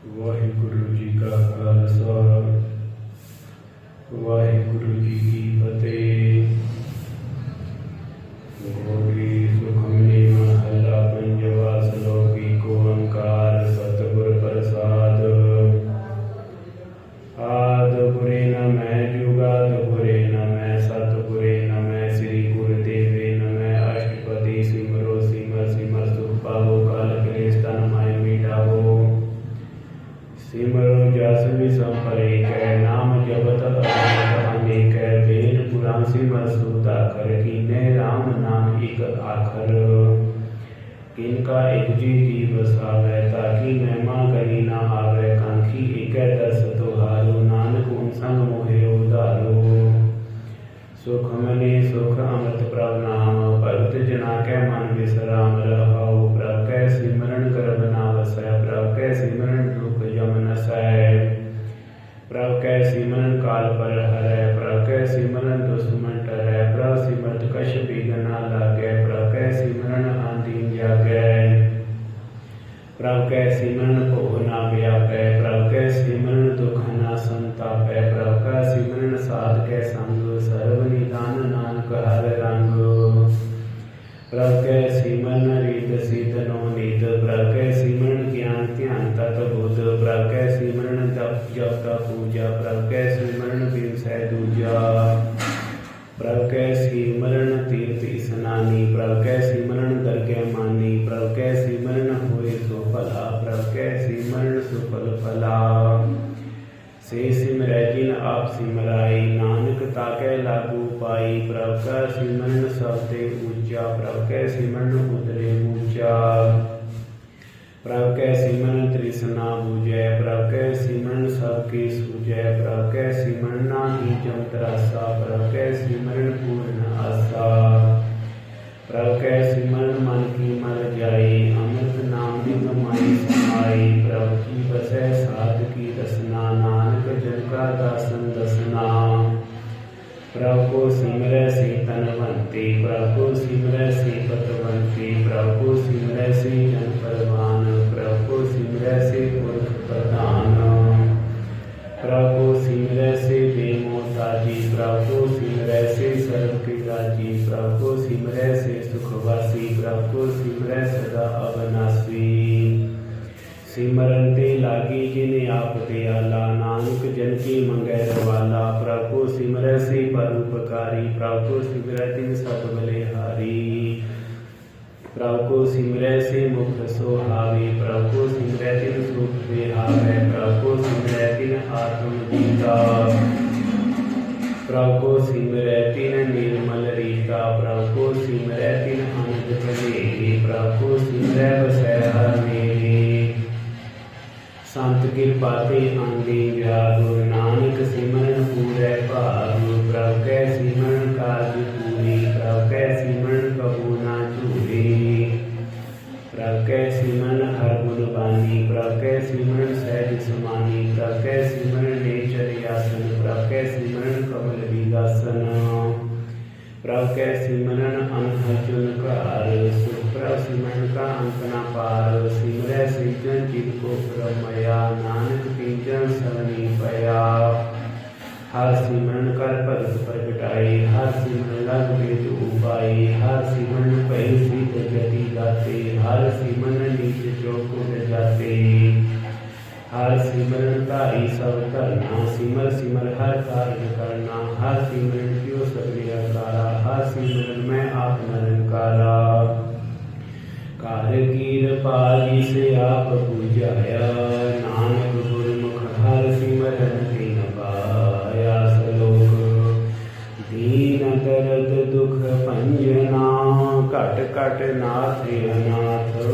वाहिगुरु जी का खालसा वाहिगुरु जी की फतेह। घोड़ी सुखमनी महला पंजवा सलोकी को ओंकार सतगुर प्रसाद। आद बुरे न मैं जुगाद बुरे न मैं सतगुरे न मैं श्री गुरुदेवे न मैं अष्टपदी सिमरो सिमर सिमर सुख पावो काल क्लेश तन माय मिटावो। सिमरो जस विषम परे कै नाम जपत अनेक वेद पुराण सिमर सुता कर कीने राम नाम एक आखर। किनका एक जी जीव सावै ताकि महिमा कही ना आवे कांखी एक दस तुहारो नानक उन संग मोहे उधारो। सुख मने सुख अमृत प्रभ नाम भगत जना कै मन विश्राम रहाओ। प्रभ कै सिमरन करब ना वसै प्रभ कै सिमरन दुख जम नसै। प्रभ कै सिमरन काल पर हरै प्रभ कै सिमरन दुश्मन टरै। प्रभ सिमरत कछ बिघ ना लागै प्रभ कै सिमरन आंदीन जागै। प्रभ कै सिमरन भोग ना व्यापै प्रभ कै सिमरन दुख ना संतापै। प्रभ का सिमरन साध कै संग सर्व निदान नानक हर रंग। प्रभ कै सिमरन रीत सिद्ध नो नीत प्रभ कै सिमरन ज्ञान ध्यान तत बुध। प्रभ कै सिमरन जप जप पूजा प्रभ कै सिमरन बिनसै दूजा। प्रभ कै सिमरन तीर्थ स्नानी प्रभ कै सिमरन दरगह मानी। प्रभ कै सिमरन होए सो भला प्रभ कै सिमरन सुफल फला। से सिमरै जिन आप सिमराई नानक ताकै लागू पाई। प्रभ का सिमरन सबते ऊंचा प्रभ कै सिमरन उतरे ऊंचा। प्रभ कै सिमरन तृष्णा बुझै प्रभ कै सिमरन सबके सूझै। प्रभ कै सिमरन नाहि जम त्रासा प्रभ कै सिमरन पूर्ण आशा। प्रभ कै सिमरन मन की मर जाई अमृत नाम नित माई समाई। प्रभ की बसै साध की रसना नानक जन का दासन दसना। प्रभ को सिमरै से तनवंती प्रभ को सिमरै से पतवंती प्रभ को सिमरै से जन परवान। प्रभ को सिमरै से पुरख प्रधान प्रभ को सिमरै से बेमोताजी। प्रभ को सिमरै से सर्व के राजी प्रभ को सिमरै से सुखवासी प्रभ को सिमरै सदा अविनाशी। सिमरन ते लागी जिने आप दयाला नानक जन की मंगै रवाला। प्रभ को सिमरै से परोपकारी प्रभ को सिमरै तिन सब बलिहारी। प्रभ को सिमरै से मुख सोहावे प्रभ को सिमरै तिन सुख विहावै। प्रभ को सिमरै तिन आत्म जीता प्रभ को सिमरै तिन निर्मल रीता। प्रभ को सिमरै तिन आनंद कलेरी प्रभ को सिमरै बसै हर मेरे। संत कृपा ते आंदे जागो नानक सिमरन पूरै भागो। प्रभ कै सिमरन कारज पूरी प्रभ कै सिमरन कबू ना झूरे। प्रभ कै सिमरन हर गुण बानी प्रभ कै सिमरन सहज समानी। प्रभ कै सिमरन नेचर आसन प्रभ कै सिमरन कमल विगासन। प्रभ कै सिमरन अनह चुनकार सुख प्रभ सिमरन का अंत न पार। सिमरै सिरजन जिन को प्रभ मया नानक तीजन सरणी पया। हर सिमरन कर भगत प्रगटाई हर सिमरन लग वेद उपाई। हर सिमरन पै सिद्ध गति गाते हर सिमरन नीच चौकुट जाते। हर सिमरन धारी सब धरना सिमर सिमर हर कार्य करना। हर सिमरन क्यों सगले अकारा हर सिमरन में आप निरंकारा। कारगीर पाली से आप बुझाया नानक गुरमुख हर सिमरन तिन पाया। सलोक दीन दर्द दुख भंजना घट घट नाथ अनाथ।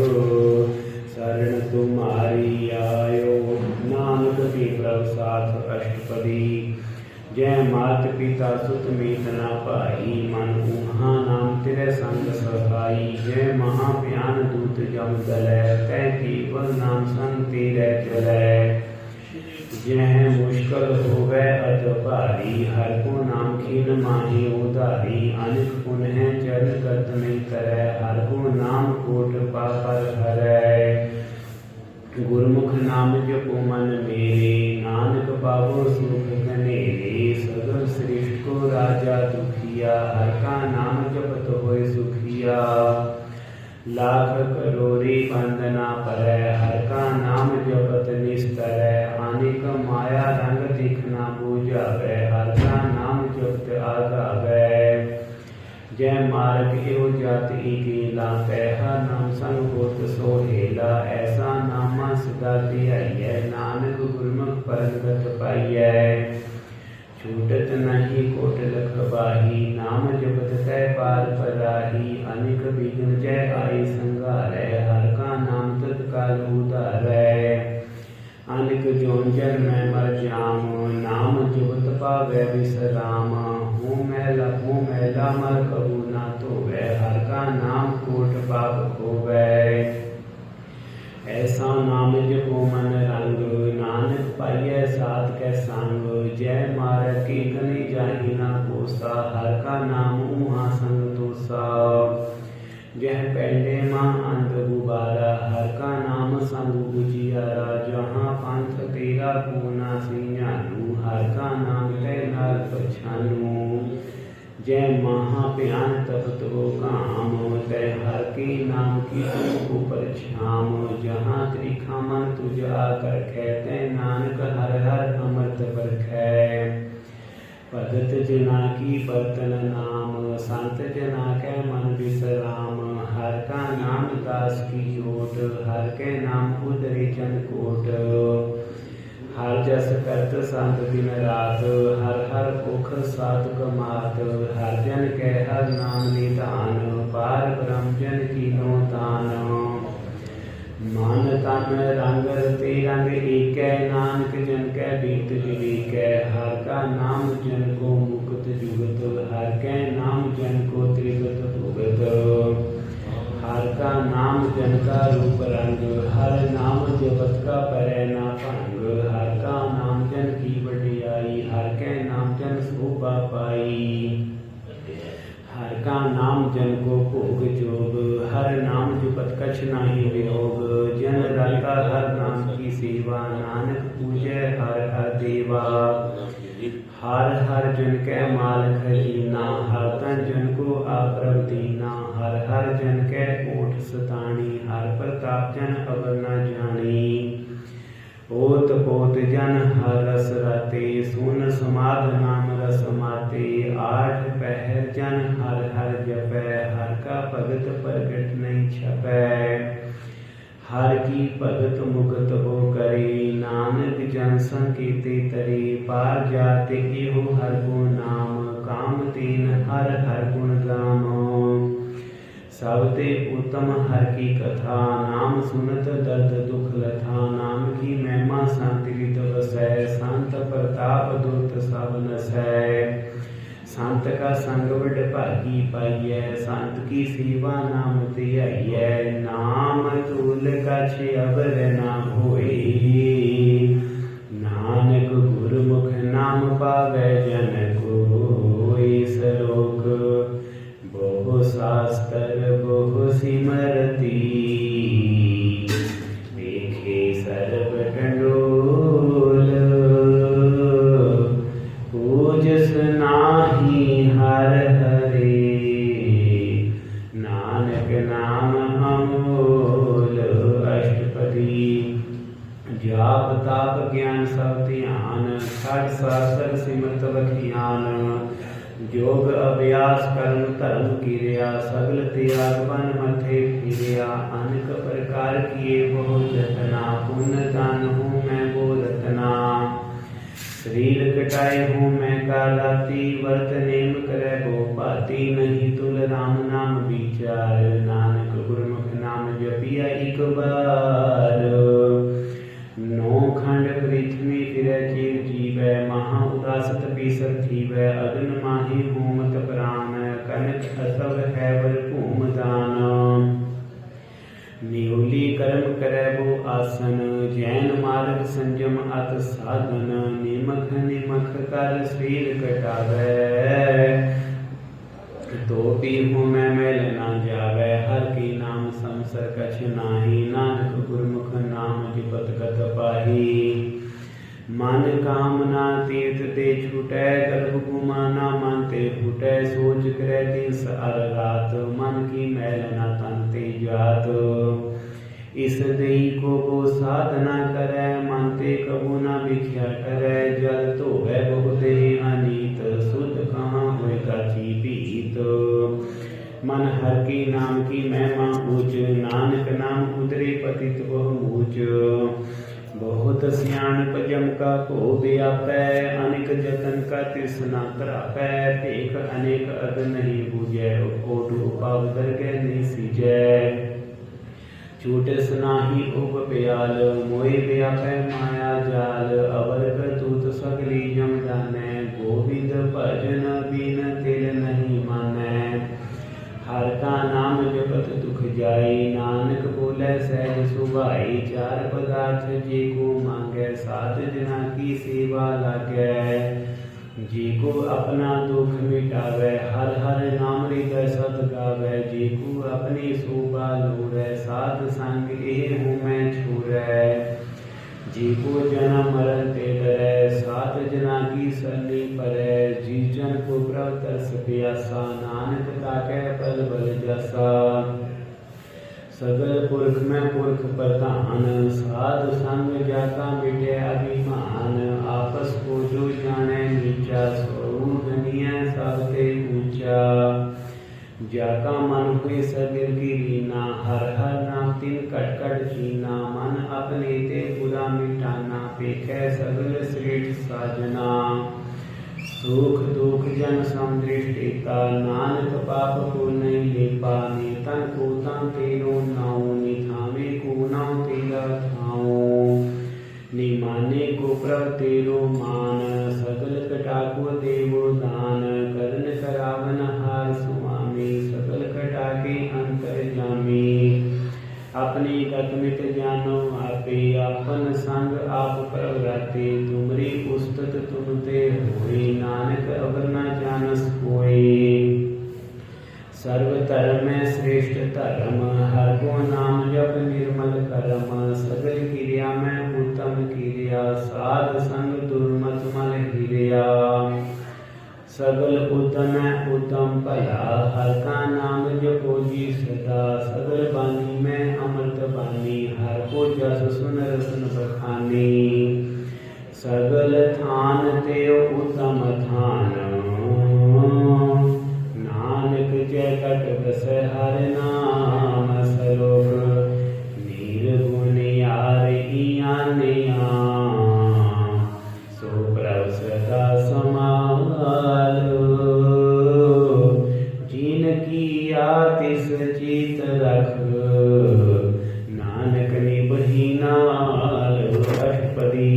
शरण तुम्हारी आयो नानक के प्रभ साथ अष्टपदी। जय मात पिता सुत मीत ना पाई मन ऊहा नाम तेरे संग सहाई। जय महाभयान दूत जम दलै तै केवल नाम संग तेरे चलै। जय मुश्किल होवै अत भारी हर को नाम खीन माही उधारी। अनेक पुन है चरण करत नहीं करै हर को नाम कोट पापर हरै। गुरमुख नाम जपो मन मेरे, नानक पावो सुख घनेरे। सगल सृष्टि को राजा दुखिया, हर का नाम जपत होय सुखिया। लाख करोड़ी बंदना परै, हर का नाम जपत निस्तरै। अनेक माया रंग दिखना बूझावै, हर का नाम जपत आगावै। जय मार्ग एहो जात गेला, तैहा नाम संग होत सोहेला। ऐसा नामा सदा धियाइयै, नानक गुरमुख परगत पाइयै। छूटत नहीं कोट लख बाही, नाम जपत तै पार पराही। अनेक विघ्न जय आई संघारै, हर का नाम तत्काल उधारै। अनेक जोन जन मैं मर जाम, नाम जपत पावै विश्राम। हूँ मैला मर कबू ना धोवै, हर का नाम कोट पाप खोवै। ऐसा नाम जपो मन रंग, नानक पाइयै साध कै संग। जय मार के कने जाहि ना कोसा, हर का नाम ऊहा संग तोसा। जह पैंडे मां अंध गुबारा, हर का नाम संग बुझियारा। जहाँ पंथ तेरा को ना सिंजानू, हर का नाम तै नाल पछानू। जय महा प्यान तप तो काम, तै हर के नाम की तुमको परछाम। जहाँ त्रिखा मन तुझ आकर कै, तै नानक हर हर अमृत परखै। भगत जना की बर्तन नाम, संत जना कै मन विश्राम। हर का नाम दास की जोट, हर के नाम उदरे चंद कोट। हर जस करत संत दिन रात, हर हर पुख सात कमात। हर जन कै हर नाम निधान, पार ब्रह्म जन कीनो दान। मन तन रंग रते रंग एकै, नानक जन कै बीत विवेकै। हर का नाम जन को मुक्त जुगत, हर कै नाम जन को त्रिगत भुगत। हर का नाम जन का रूप रंग, हर नाम जपत का परै ना भंग। हर का नाम जन की वडियाई, हर कै नाम जन शोभा पाई। हर का नाम जन को भोग जोग, हर नाम जपत कछ नाही वियोग। जन रता हर नाम की सेवा, नानक पूजै हर हर देवा। हर हर जन कै माल खजीना, हर तन जन को आप्रभ दीना। हर हर जन कै ओठ सताणी, हर प्रताप जन अवर न जानी। ओत पोत जन हर रस राते, सुन समाध नाम रस माते। आठ पहर जन हर हर जपै, हर का भगत प्रगट नहीं छपै। हर की भगत मुक्त हो करे, नानक जन संकेते तरे। पार जाते एहो हर को नाम, काम तीन हर हर गुण गाम। सबते उत्तम हर की कथा, नाम सुनत दर्द दुख लथा। नाम की महिमा संत हित वसै, संत प्रताप दुर्त सब नसै। संत का संग बड़ भागी पाइयै, संत की सेवा नाम धियाइयै। नाम तूल कछ अवर ना होए, नानक गुरमुख नाम पावै जन कोय। सलोक बहु शास्त्र बहु सिमरती, देखे सर्व डंडोल। पूजस नाही हर हरे, नानक नाम अमोल। अष्टपदी जाप ताप ज्ञान सब ध्यान, खट शास्त्र सिमरत बखियान। योग अभ्यास कर्म धर्म किरिया, सगल त्याग बन मथे फिरिया। अनेक प्रकार किए बहु जतना, पुण्य दान हूँ मैं वो रतना। शरीर कटाए हूँ मैं कालाती, वर्त नेम करे गो पाती। नहीं तुल राम नाम विचार, नानक गुरमुख नाम जपिया एक बार। नौ खंड पृथ्वी फिरै चीर जीवै, महा उदासत पीसर थीवै। अगन माही होमत प्राण, कनक असव है वर भूम दान। नियोली कर्म करे वो आसन, जैन मार्ग संयम अत साधन। निमख निमख कर शरीर कटावै, तो भी हूँ मैं मैल ना जावै। हर की नाम नाम समसर कछ नाही, नानक गुरमुख नाम जपत गत पाही। मन कामना तीर्थ ते छूटै, गर्भ गुमाना मन ते फूटै, सोच करे दिन अर रात, मन की मैल न तन ते जात। इस देई को वो साधना करे, मन ते कबू न भिख्या करे, जल धोवै बहु देह अनीत, शुद्ध कहाँ होए काची पीत। मन हर की नाम की महिमा ऊंच, नानक नाम उतरे पतित बहु ऊंच। बहुत सियाणप जम का को व्यापै, अनेक जतन का तृष्णा तरापै, भेख अनेक अग नहीं बूझै, ओट उपाव दरगह नहीं सीजै। छूट सुनाही उप ब्याल, मोए व्यापै माया जाल, अवर करतूत सगली जम जानै, गोविंद भजन बिन तिल नहीं मानै। हर का नाम जपत दुख जाई, नानक बोले सहज सुभाई, चार पदार्थ जे को मांगे, सात जना की सेवा लागै। जी को अपना दुख मिटावे, हर हर नाम हृदय सत गावे, जी को अपनी शोभा लोरै, साध संग एह हूँ छुरै। जी को जन्म मरण ते डरै, सात जना की सरनी परै, जी जन को प्रभ तरस प्यासा, नानक ताकै पल बल जसा। सगल पुरख में पुरख प्रधान, साध संग जाका मिटे अभिमान, आपस को जो जाने नीचा, स्वरूप दुनिया सबते ऊंचा। जाका मन हुए सगिर गिरीना, हर हर नाम तिन कट कट चीना, मन अपने ते बुरा मिटाना, पेखै सगल श्रेष्ठ साजना। सुख दुख जन समदृष्टिता, नानक पाप को नहीं लेपा, नितन को तन तेरो नाऊ, निथावे को नाऊ तेरा थाऊ। निमाने को प्रभ तेरो मान, सगल कटा को देवो दान, करण करावन हार स्वामी, सकल कटा के अंतर जामी। अपनी गत मिट जानो आपे, आपन संग आप प्रवराते, तुमरी उस्तत तुम ते होई, नानक अवर न जानस कोई। सर्व धर्म में श्रेष्ठ धर्म, हर को नाम जप निर्मल करम, सगल क्रिया में उत्तम क्रिया, साध संग दुर्मत मल हिरिया। सगल उद्यम उत्तम भला, हर का नाम जपो जी सदा, सगल बानी में अमृत बानी, हर को जस सुन रसन बखानी। सगल थान ते उत्तम थान, नानक जय कट बस हर नाम सरोग, निर्गुण यार इयानिया, सो प्रभ सदा समालो, जिनकी आतिश जीत रख, नानक निबहि नाल। अष्टपदी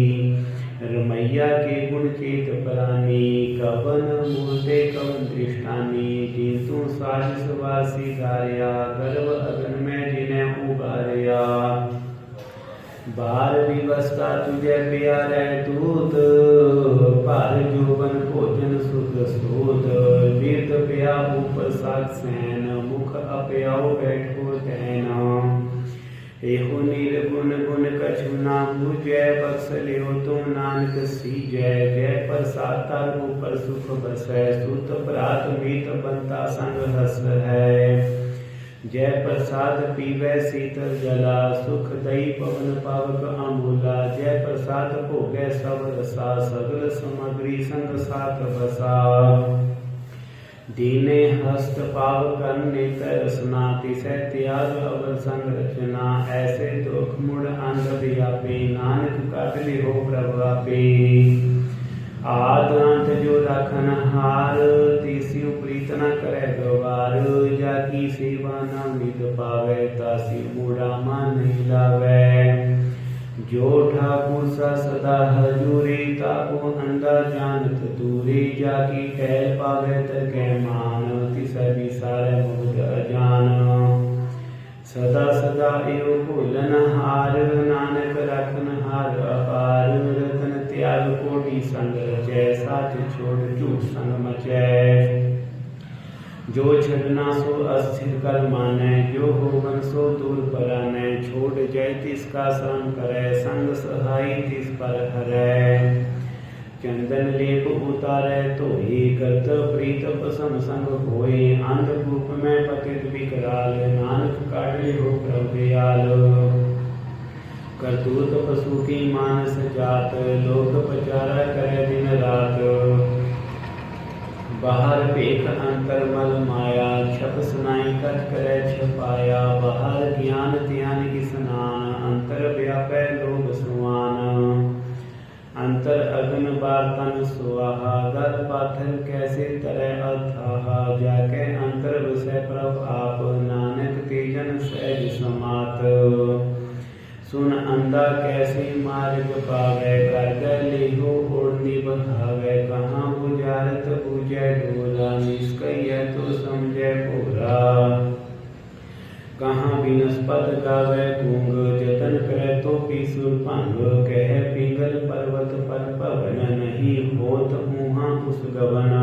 रमैया के गुण चेत परानी, कवन मूर्ते कवन दृष्टानी, जिन्तु साजिस वासी गारिया, गर्भ अगन में जिन्हें उबारिया। बार विवस्था तुझे प्यारे दूत, पार जोबन भोजन सुख सूत, तीर्थ प्या ऊपर सात सैन, मुख अप्याओ बैठो तैना। एहो निर्गुण गुण कछु ना पूजै, बख्श लियो तुम नानक सीजै। जय प्रसाद तर ऊपर सुख बसै, सुत प्रात मीत बनता संग हस है। जय प्रसाद पीवै शीतल जला, सुख दई पवन पावक अमूला। जय प्रसाद भोगै सब रसा, सगल सामग्री संग साथ बसा। दीने हस्त पाव करने तरसना, तिसै त्याग अवर संग रचना। ऐसे दुख मुड़ अंध व्यापे, नानक काट लिहो प्रभु आपे। आद अंत जो राखन हार, तिसियो प्रीत न करे गवार। जाकी सेवा न नित पावे, तासी मूढ़ा मन नहीं लावे। जो ठाकुर सा सदा हजूरी, ताको अंधा जानत दूरी। जाकी टहल पावे तरकै मान, तिसै विसारै मुग्ध अजान। सदा सदा एव भूलन हार, नानक रखन हार अपार। रतन त्याग कोटि संग रचै, साथ छोड़ झूठ संग मचै। जो छड़ना सो अस्थिर कर माने, जो होवन सो दूर पराने। छोड़ जय तिसका शरण करे, संग सहाय तिस पर हरै। चंदन लेप उतारे तो ही करत प्रीत पसम संग होए। अंधकूप में पतित विकराल, नानक काटे हो प्रभु दयाल। करतूत पशु की मानस जात, लोक पचारा करे दिन रात। बाहर पेख अंतर मल माया, छप सुनाई कट करे छपाया। बाहर ज्ञान ध्यान की स्नान, अंतर व्यापै लोभ सुआन। अंतर अग्न बार्तन सुआहा, गल पाथर कैसे तरह अथाहा। जाके अंतर विषय प्रभ आप, नानक तेजन सहज समात। सुन अंधा कैसे मार्ग पावे, कर लेहो ओढ़नी बहावे। कहाँ बुझारत बुझै डोरा, निष्कय तो समझै पूरा। कहाँ बिनस्पत गावे कुंग, जतन करे तो पीसुर भंग। कह पिंगल पर्वत पर पवन, नहीं होत मुहा उस गवन।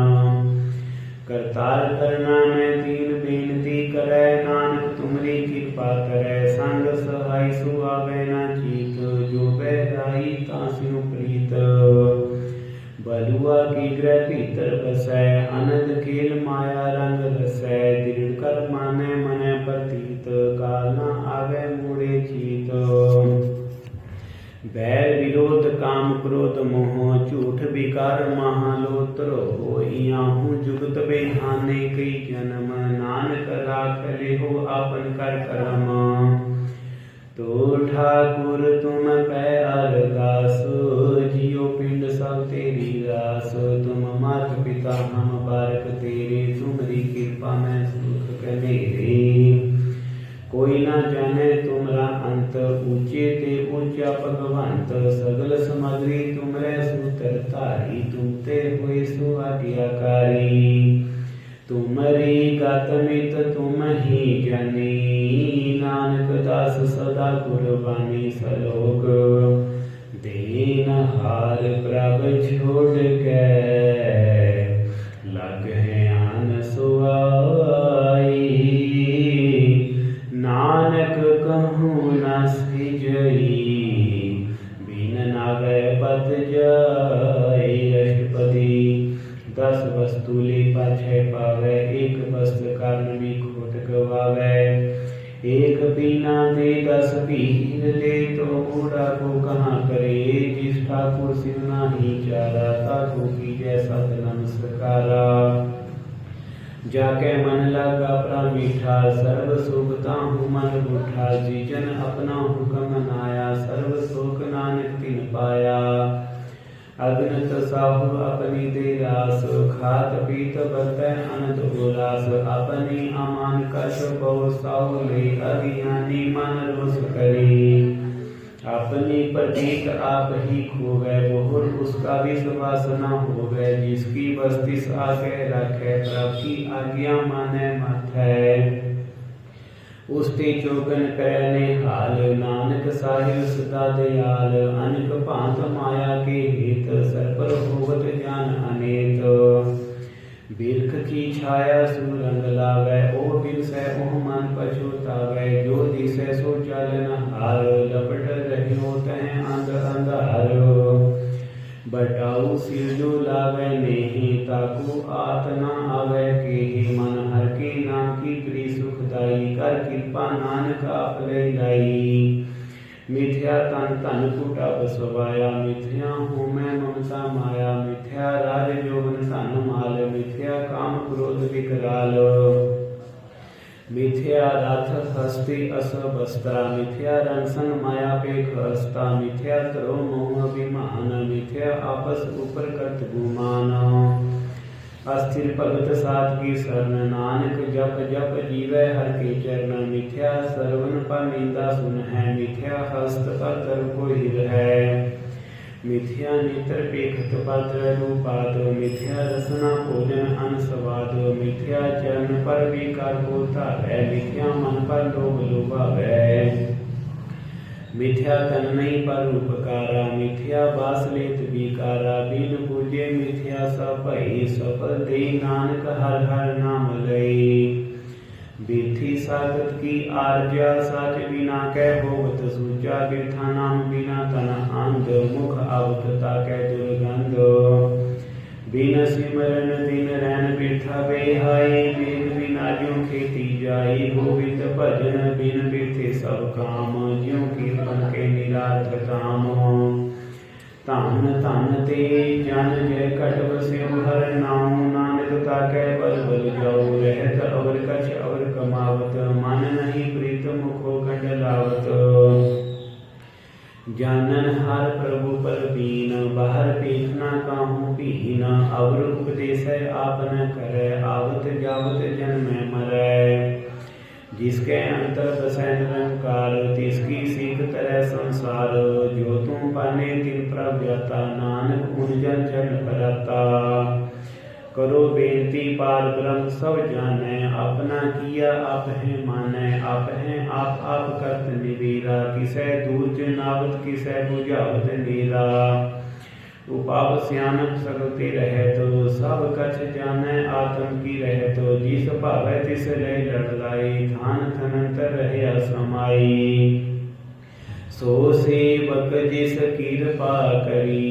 करतार करना में दीन बेनती करे, नानक तुमरी कृपा करे। संग सहाय सुआवे न चीत, जो बहराई तास्यु प्रीत। बलुआ की ग्रह भीतर बसै, अनंत खेल माया रंग रसै। दृढ़ कर माने मने प्रतीत, काल न आवे मोड़े चीत। बैर विरोध काम क्रोध मोह, झूठ विकार महालोत्र हो। इयाहू जुगत बेहाने कई जन्म, नानक राख लेहो आपन कर करम। तो ठाकुर तुम पै अरदास, जियो पिंड सब तेरी रास। तुम मात पिता हम बारक तेरे, तुमरी कृपा में सुख कनेरे। कोई न जाने तुमरा अंत, ऊंचे ते ऊंचा भगवंत। सगल समग्री तुमरे सूत्र तारी, तुम ते हुए सो आज्ञाकारी। तुमरी गत मित तुम ही जानी, नानक दास सदा कुर्बानी। सलोक दीन हार प्रभ छोड़ के, लग है आन सुआई। नानक कहूँ न सिजई, बिन नावे पत जाई। अष्टपदी 10 वस्तु ले पाछे पावे, एक वस्त्र कारण भी खोट गवावे। एक बीना दे 10 पीर ले, तो बूढ़ा को कहाँ करे। जिस ठाकुर सिर नाही चारा, ताको कीजै सत नमस्कारा। जाके मन लगा प्रमीठा, सर्व सुखता हूँ मन रूठा। जीजन अपना हुक्म मनाया, सर्व सुख नानक तिन पाया। अग्नत साहु अपनी दे रास, खात पीत बरतै अनंत उल्लास। अपनी अमान कछ बहु साहु ले, अज्ञानी मन रोष करे। अपनी प्रतीक आप ही खोवे, बहुर उसका विश्वास न होवे। जिसकी बस्तिस आगे रखे, प्रभु की आज्ञा माने माथे। उसते चौकन करने हाल, नानक साहिब सदा दयाल। अनेक भांत माया के हित, सर पर होवत ज्ञान अनेत। बिरख की छाया सुरंग लावे, ओ बिरसै ओह मन पछुतावे। जो दिसै सो चलन हार, लपट रहियो तह अंध अंधार। बटाऊ सिर जो लावे नेहि, ताकू आत न आवे केहि। मन हर के नाम की प्री सुखदाई, कर कृपा नानक आप ले लाई। मिथ्या तन तन कुटा बसवाया, मिथ्या हूँ मैं ममता माया। मिथ्या राज जोगन धन माल, मिथ्या काम क्रोध विकराल। मिथ्या रथ हस्ती अस बस्त्रा, मिथ्या रंसन माया पेख हस्ता। मिथ्या तरो मोह अभिमान, मिथ्या आपस ऊपर करत गुमान। अस्थिर भगत साध की शरण, नानक जप जप जीवै हर के चरण। मिथ्या श्रवण पर निंदा सुन है, मिथ्या हस्त पर धर को हिर है। मिथ्या नेत्र पेखत पात्र रूपाद, मिथ्या रसना भोजन अन स्वाद। मिथ्या चरण पर विकार होता है, मिथ्या मन पर लोभ लोभावै। मिथ्या तन्मयी पर उपकारा, मिथ्या बास लेत विकारा, बिन पूजे मिथ्या सपई, सफल दे नानक हर हर नाम लई। बिरथी सागत की आर्जा, साच बिना कै होवत सूचा, बिरथा नाम बिना तन अंध, मुख आवत ताकै दुर्गंध। बिन सिमरन दिन रैन बिरथा बेहाई, बेग बिना ज्यों खेती जाई, गोविंद भजन बिन बिरथे सब काम, ज्यों कीर्तन के निरार्थ धाम। धन धन ते जन जय कट बस्यो हर नाम, नानक ताकै बल बल जाओ, रहत अवर कछ अवर कमावत, मन नहीं प्रीत मुखो कंडलावत। जानन हर प्रभु पर बीन, बाहर देखना काहू पीन, अवर उपदेश आपन करे, आवत जावत जन्म मरै। जिसके अंतर बसै निरंकार, तिसकी सीख तरह संसार, जो तुम पाने तिन प्रभ जाता, नानक उन जन चरण पराता। करो बेनती पार ब्रह्म सब जानै, अपना किया आप है मानै, आप है आप करत निबीरा, किसै दूर नावत किसै बुझावत नीरा। उपाव सियानक सकते रहे तो, सब कछ जानै आत्म की रहे तो, जिस भावै तिस लय लड़ लाई, थान थनंतर रहे समाई। सो सेवक जिस कृपा करी,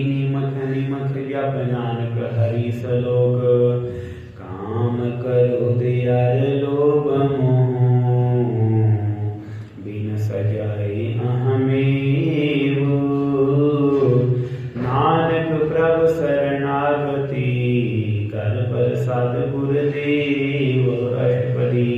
निमख निमख जप नानक हरि सलोक। काम करो दयाल लोभ मोह, बिन सजाए अहमेव। नानक प्रभु शरणागति, कर प्रसाद गुरुदेव अष्टपदी।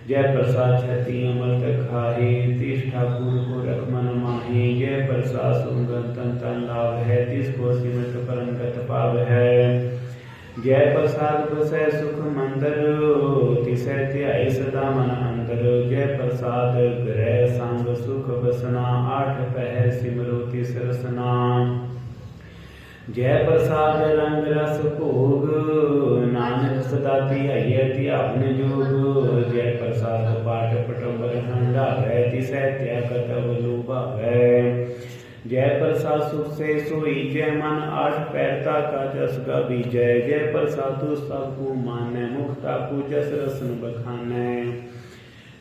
जय प्रसाद छति अमृत खाहे, तिस ठाकुर को रख मन माहे। जय प्रसाद सुगंध तन तन लाभ है, तिसको सिमरत परम गत पाव है। जय प्रसाद बसै सुख मंदर, तिसै ध्याई सदा मन अंदर। जय प्रसाद ग्रह संग सुख बसना, आठ पहर सिमरो तिस रसना। जय प्रसाद रंग रस भोग, नानक सदा धियाइयै धियावन जोग। जय प्रसाद पाठ पटम्बर हंडावै, तिसै त्यागत अवलोभावै। जय प्रसाद सुख से सोई, जय मन आठ पैरता का जस का विजय। जय प्रसाद सबको मानै, मुखता को जस रसन बखानै।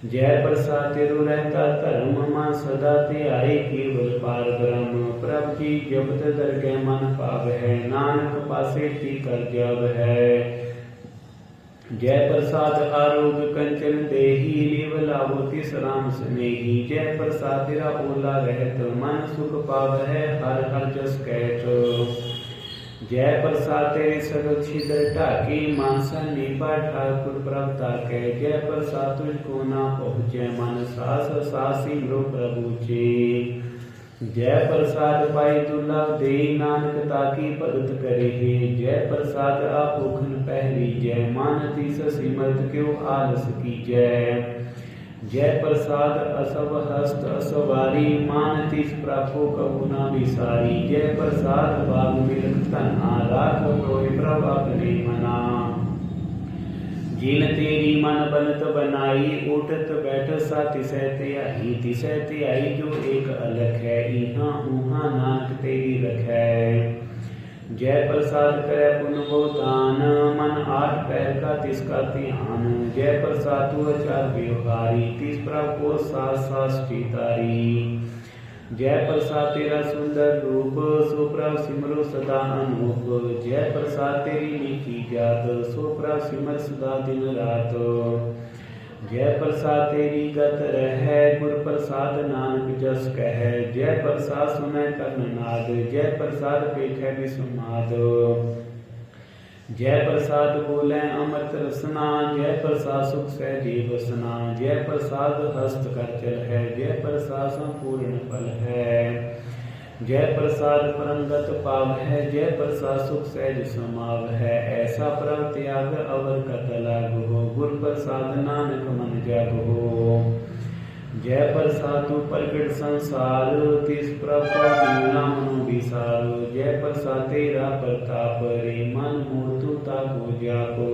जय प्रसाद तेरु रहता धर्म, मन सदा ध्याई केवल पार ब्रह्म। प्रभु जी जपत दरगह मन पाव है, नानक पासे ती कर जब है। जय प्रसाद आरोग्य कंचन देही, लिव लाभो तिस राम स्नेही। जय प्रसाद तेरा ओला रहत, मन सुख पाव है हर हर जस कहत। जय प्रसाद तेरे सगल छिद्र ढाकी, मानसा नीपा ठाकुर प्रभ ताकै। जय प्रसाद तुझको ना पहुँचे, मन सास सासी लो प्रभु चे। जय प्रसाद पाई दुर्लभ दे, नानक ताकी भगत करे। जय प्रसाद आपोखन पहरी, जय मानती सिमरत क्यों आलस की जय। जय प्रसाद असव हस्त असवारी, मानती प्रापो कबू ना विसारी। जय प्रसाद बाग मिलक धना, राख रोय प्रभ अपने मना। जिन तेरी मन बनत बनाई, उठत बैठत सा तिसै ध्याई। तिसै ध्याई जो एक अलख है, इहाँ उहाँ नानक तेरी रखै। जय प्रसाद करे पुन वो दान, मन आठ पैर का तिसका ध्यान। जय प्रसाद तू अचार व्यवहारी, तिस प्रभ को सास साष्टी तारी। जय प्रसाद तेरा सुंदर रूप, सो प्रभ सिमरो सदा अनूप। जय प्रसाद तेरी मीठी जात, सो प्रभ सिमर सदा दिन रात। जय प्रसाद तेरी गत रहै, गुर प्रसाद नानक जस कहै। जय प्रसाद सुनै कर्ण नाद, जय प्रसाद पेखै विसमाद। जय प्रसाद बोलै अमृत रसना, जय प्रसाद सुख सहजे बसना। जय प्रसाद हस्त कर चल है, जय प्रसाद संपूर्ण फल है। जय प्रसाद परमगत पाव है, जय प्रसाद सुख सहज समाव है। ऐसा प्रभ त्याग अवर कत लाग हो, गुर प्रसाद नानक मन जग हो। जय प्रसाद तू प्रगट संसार, तिस प्रभ मीरा मनो विसार। जय प्रसाद तेरा प्रताप रे, मन मोर तू ताको जाको।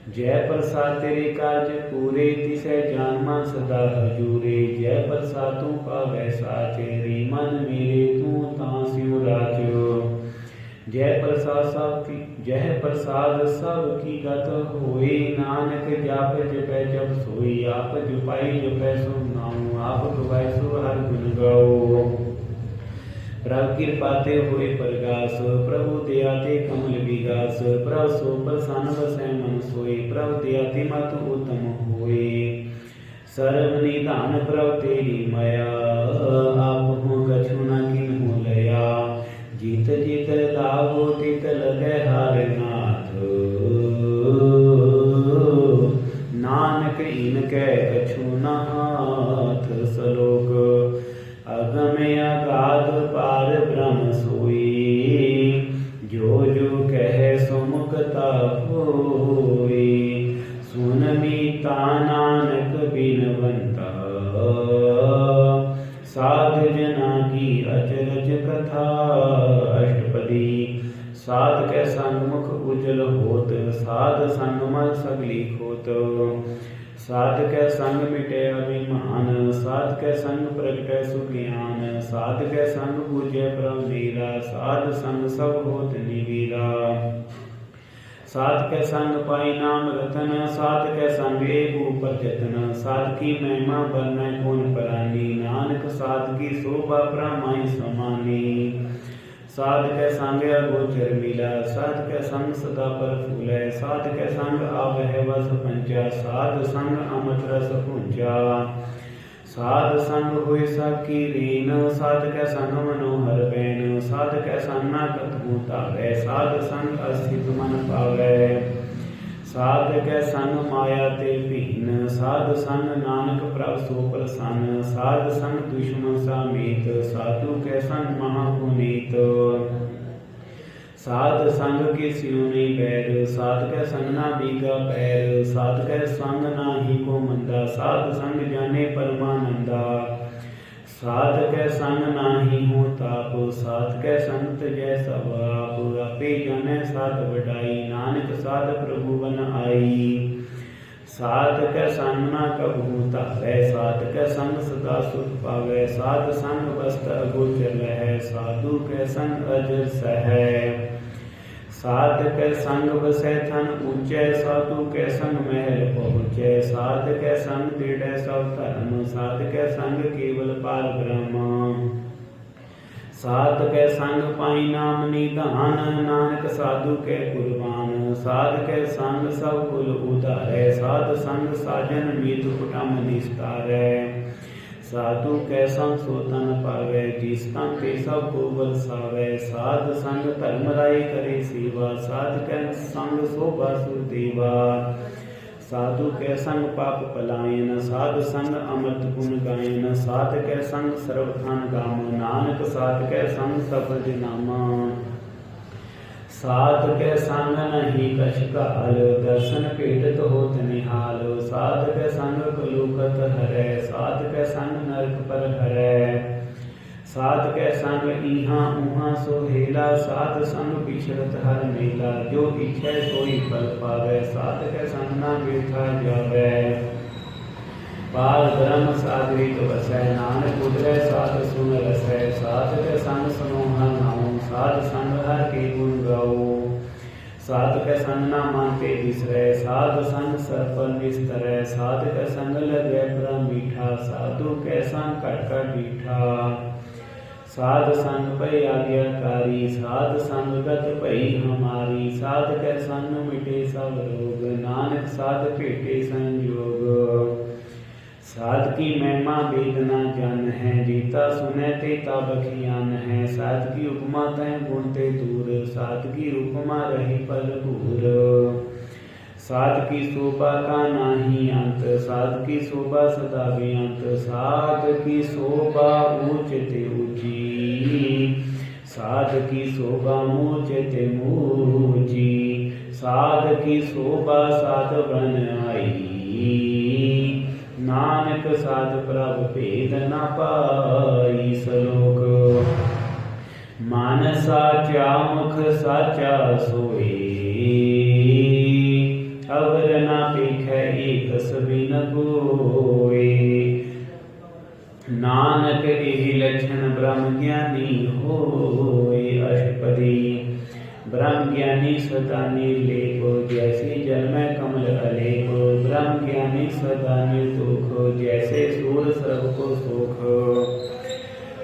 जय प्रसाद तेरे कार्य पूरे, तिसै जान मन सदा हजूरे। जय प्रसाद तू पावै साचे, रे मन मेरे तू तां स्यों राख्यो। जय प्रसाद सब की गत होए, नानक जाप जपै जप सोई। आप जपाई जपै सो नाम, आप गवाए सो हर गुण गाओ। प्रभु कृपा ते होए प्रगास, प्रभु दया ते कमल विगास। प्रभु सो प्रसन्न बसै मन सोई, प्रभु दया ते मत उत्तम होए। सर्व निधान प्रभु तेरी माया, आप हो कछु न किन्हु लया। जीत जीत दावो तित लगै हार नाथ, नानक इनकै कछु न हाथ। सलोक अगम अगाध पार ब्रह्म सोई, जो जो कह सो मुक्ता होई। सुन मीता नानक बिनवंता, साध जना की अचरज कथा। अष्टपदी साध कै संग मुख उजल होत, साध संग मल सगली खोत। साध कै संग मिटे अभिमान, साध कै संग प्रगटै सुज्ञान। साध कै संग पूजै प्रभु लीला, साध संग सब होत निवीरा। साध कै संग पाई नाम रतन, साध कै संग एक ऊपर जतन। साध की महिमा बरनै कौन परानी, नानक साध की शोभा ब्रह्माई समानी। साध कै संग अगोचर मिला, साध कै संग सदा पर फूलै। साध कै संग आवह वस पंचा, साध संग अमृत रस पूंचा। साध संग होय साकी रीन, साध कै संग मनोहर बैन। साध कै संग न कतहु तावै, साध संग अस्थित मन पावै। साध कै संग माया ते भीन, साध संग नानक प्रभु सो प्रसन्न। साध संग दुश्मन सामीत, साधु कै संग महापुनीत। साध संग के सियो नहीं बैर, साध कै संग ना बीगा पैर। साध कै संग नाही को मंदा, साध संग जाने परमानंदा। साध कै संग नाही हो ताप, साध कै संग तजै सब आप। आपे जानै साध वडाई, नानक साध प्रभु बन आई। साध कै संग न कबहू तावै, साध कै संग सदा सुख पावै। साध संग वस्त अगोचर लहै, साधु कै संग अजर सहै। साध कै संग बसै थन ऊंचै, साधु कै संग महल पहुँचै। साध कै संग तेढ़ै सब धर्म, साध कै संग केवल पार ब्रह्म। साध कै संग पाई नाम निधान, नानक साधु कै कुर्बान। साध कै संग सब कुल उधारै, साध संग साजन मीत कुटुंब निस्तारै। साधु कै संग सो तन पावै, जिस तन ते सब को बरसावै। साध संग धर्म राय करे सेवा, साध कै संग शोभा सुदेवा। साधु कै संग पाप पलायन, साध संग अमृत गुण गायन। साध कै संग सर्वखान गाम, नानक साध कै संग सफल नाम। साध कै संग नहीं कछ काल, दर्शन भेटत होत निहाल। साध कै संग कलुकत हरै, साध कै संग नरक पर हरै। साध कै संग इहाँ उहाँ सोहेला, साध संग बिछड़त हर मेला। जो इच्छै सोई फल पावै, साध कै संग ना व्यथा जावै। पार ब्रह्म सागरित वसै, नानक उतरै साध सुन रसै। साध कै संग सनोहा नाऊं, साध संग हर के गुण गाओ। साध कै संग ना मानते बिसरै, साध संग सरपल निस्तरै। साध कै संग लगै प्रभु मीठा, साधु कै संग कट कट बीठा। साध संग भई आज्ञाकारी, साध संग गत भई हमारी। साध कै संग मिटे सब रोग, नानक साध भेटे संयोग। साध की महिमा वेद न जान है, जीता सुने ते बखियान है। साध की उपमा तय गुण ते दूर, साध की उपमा रही फलपूर। साध की शोभा का नाही अंत, साध की शोभा सदा बेअंत। साध की शोभा ऊंच ते ऊंची, साध की शोभा ऊंच ते ऊंची। साध की शोभा साध बन आई, नानक साध प्रभ भेद न पाई। सलोक मन साचा मुख साचा सोई, अवर न कोई। नानक एहि लक्षण ब्रह्म ज्ञानी होय। अष्टपदी। ब्रह्म ज्ञानी सदा निर्लेप, जैसे जल में कमल अलेप। ब्रह्म ज्ञानी सदा निर्दुख, जैसे सूर सर्व को सुख।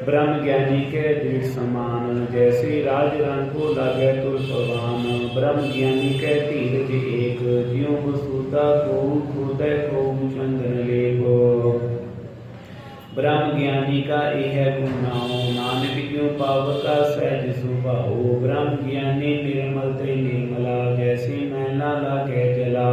ब्रह्म ज्ञानी के दृढ़ समान, जैसे राज रंग को लागे तुल्पवान। ब्रह्म ज्ञानी के तीरथ एक, ज्यों सूता को हृदय को चंदन लेपो। ब्रह्म ज्ञानी का यह गुण नाओ, नानक ज्यों पावका सहज सुभाओ। ब्रह्म ज्ञानी निर्मल ते निर्मला, जैसे मैला लागे जला।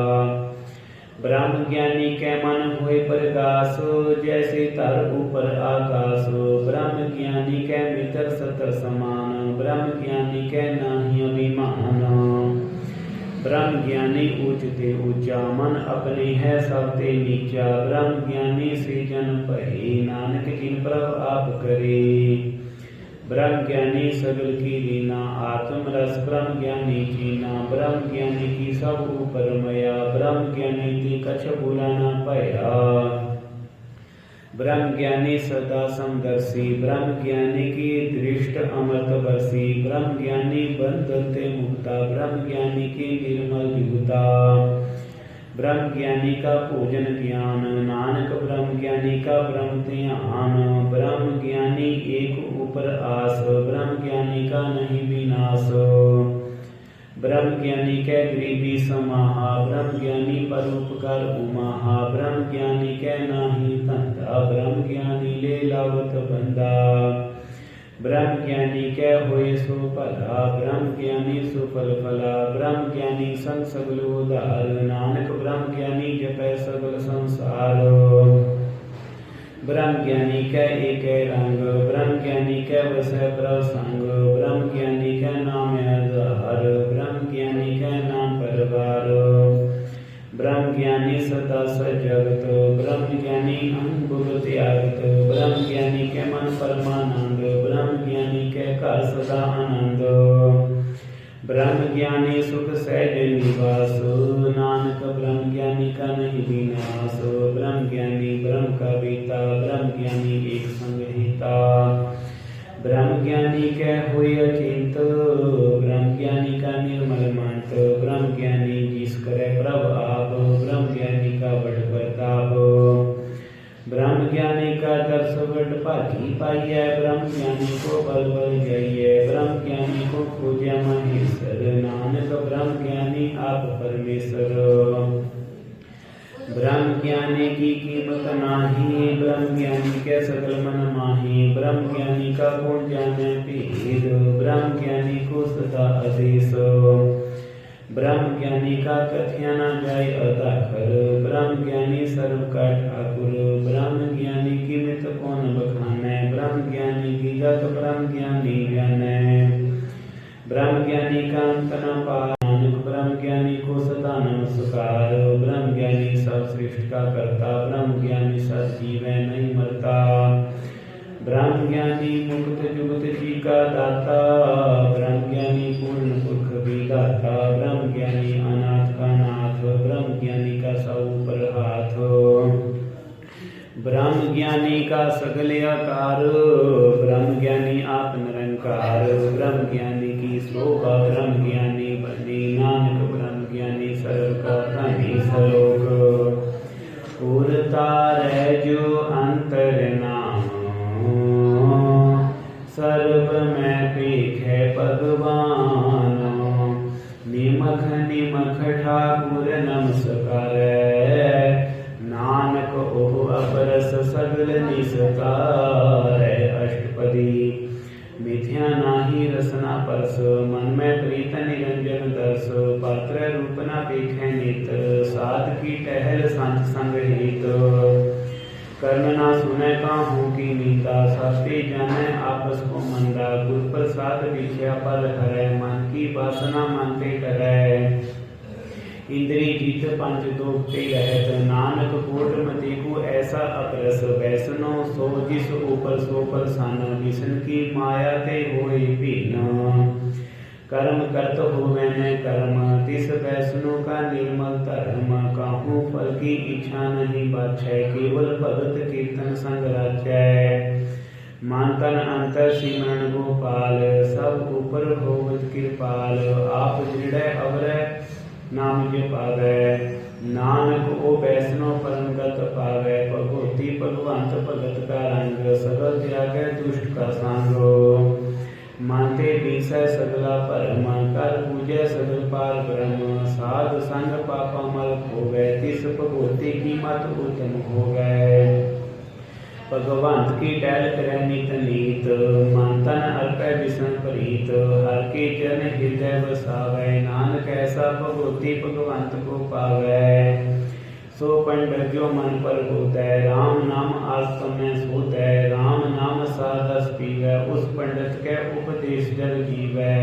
ब्रह्म ज्ञानी के मन हुए प्रकाश, जैसे तर ऊपर आकाश। ब्रह्म ज्ञानी के मित्र सतर समान, ब्रह्म ज्ञानी के नाही अभिमान। ब्रह्म ज्ञानी ऊंचते ऊंचा, मन अपने है सबते नीचा। ब्रह्म ज्ञानी से जन पहे, नानक जिन प्रभ आप करे। ब्रह्म ज्ञानी सगल की रीना, आत्म रस ब्रह्म ज्ञानी जीना। ब्रह्म ज्ञानी की सब ऊपर मया, ब्रह्म ज्ञानी ती कछ बुला न पया। ब्रह्म ज्ञानी सदा समदर्शी, ब्रह्म ज्ञानी की दृष्ट अमृत बरसी। ब्रह्म ज्ञानी बंधते मुक्ता, ब्रह्म ज्ञानी की निर्मल जुता। ब्रह्म ज्ञानी का पूजन ज्ञान, नानक ब्रह्म ज्ञानी का ब्रह्म ध्यान। ब्रह्म ज्ञानी एक ऊपर आस, ब्रह्म ज्ञानी का नहीं विनाश। ब्रह्म ज्ञानी के गरीबी समाहा, ब्रह्म ज्ञानी परोपकार उमाहा। ब्रह्म ज्ञानी के नाही धंधा, ब्रह्म ज्ञानी ले लावत बंदा। ब्रह्म ज्ञानी के होए सो भला, ब्रह्म ज्ञानी सुफल फला। ब्रह्म ज्ञानी संग सगल उदार, नानक ब्रह्म ज्ञानी जपै सगल संसार। ब्रह्म ज्ञानी के एक रंग, ब्रह्म ज्ञानी के वसै प्रसंग। ब्रह्म ज्ञानी के नाम आधार, ब्रह्म ज्ञानी के नाम परवार। ब्रह्म ज्ञानी सदा सजगत, ब्रह्म ज्ञानी अनुभव त्यागत। ब्रह्म ज्ञानी के मन परमानंद, ब्रह्म ज्ञानी के घर सदा आनंद। ब्रह्म ज्ञानी सुख सहज निवास, नानक ब्रह्म ज्ञानी का नहीं विनाश। ब्रह्म ज्ञानी ब्रह्म का बीता, ब्रह्म ज्ञानी एक संग हिता। ब्रह्म ज्ञानी के हुए अचिंत, ब्रह्म ज्ञानी का निर्मल मंत। ब्रह्म ज्ञानी जिस करे प्रभ आप, ब्रह्म ज्ञानी का बड़ प्रताप। ब्रह्म ज्ञानी का दर्श बड़ भागी पाइए, ब्रह्म ज्ञानी को बल बल जाइए। ब्रह्म ज्ञानी को खोजा महेश्वर, नानक ब्रह्म ज्ञानी आप परमेश्वर। ब्रह्म ज्ञानी की कीमत नाही, ब्रह्म ज्ञानी के सकल मन माही। ब्रह्म ज्ञानी का कौन जाने भेद, ब्रह्म ज्ञानी को सदा आदेश। ब्रह्म ज्ञानी का कथ्या न जाय अदाखर, ब्रह्म ज्ञानी सर्व का ठाकुर। ब्रह्म ज्ञानी की मित कौन बखाने, ब्रह्म ज्ञानी की जत ब्रह्म ज्ञानी जाने। ब्रह्म ज्ञानी का अंत न पार, नानक ब्रह्म ज्ञानी को सदा नमस्कार। ब्रह्म ज्ञानी सब सृष्टि का करता, ब्रह्म ज्ञानी सब जीवे नहीं मरता। ब्रह्म ज्ञानी मुक्त जुगत जी का दाता, ब्रह्म ज्ञानी पूर्ण पुरख विधाता। ब्रह्म ज्ञानी अनाथ का नाथ, ब्रह्म ज्ञानी का सब ऊपर हाथ। ब्रह्म ज्ञानी का सगल आकार, ब्रह्म ज्ञानी आप निरंकार। ब्रह्म ज्ञानी की शोभा, ब्रह्म ज्ञानी बनी। नानक ब्रह्म ज्ञानी सर्व का धनी सलोक। उरता रह जो अंतर नाम, सर्व में पेखे भगवान। निमख निमख ठाकुर नमस्कार, नानक ओह अपरस सगल निस्तार। अष्टपदी। मिथ्या नाही रसना परस, मन में प्रीत निरंजन दर्श। पात्र रूप न पेखे नेत्र, साध की टहल संत संग हित। कर्म ना सुने काहू की नीता, सस्ते जाने आपस को मंदा। गुर प्रसाद विषया पर हरै, मन की वासना मानते डरै। इंद्री जीत पंच दोखते रहत, नानक कोट मते को ऐसा अपरस। वैष्णो सो जिस ऊपर सो प्रसन्न, जिसन की माया ते होए भीन। कर्म करत होवे न कर्म, तिस वैष्णु का निर्मल धर्म। काहू फल की इच्छा नहीं बाछै, केवल भगत कीर्तन संग राचै। मन तन अंतर सिमरन गोपाल, सब ऊपर होवत कृपाल। आप दृढ़ अवरै नाम जपावै, नानक ओ वैष्णव परम गत पावै। भगवती भगवंत भगत का रंग, सगल त्यागै दुष्ट का संग। मानते बीसै सगला भरम, कर पूजै सगल पार ब्रह्म। साध संग पापा मल होवै, तिस भगवती की मत उत्तम होवै। भगवंत की टहल करै नित नीत, मन तन अर्पै बिसन प्रीत। हर के चरण हृदय बसावै, नानक ऐसा भगवती भगवंत को पावै। सो पंडित जो मन पर होतै, राम नाम आत्म में सोतै। राम नाम सारस पीवै, उस पंडित के उपदेश जल जीवै।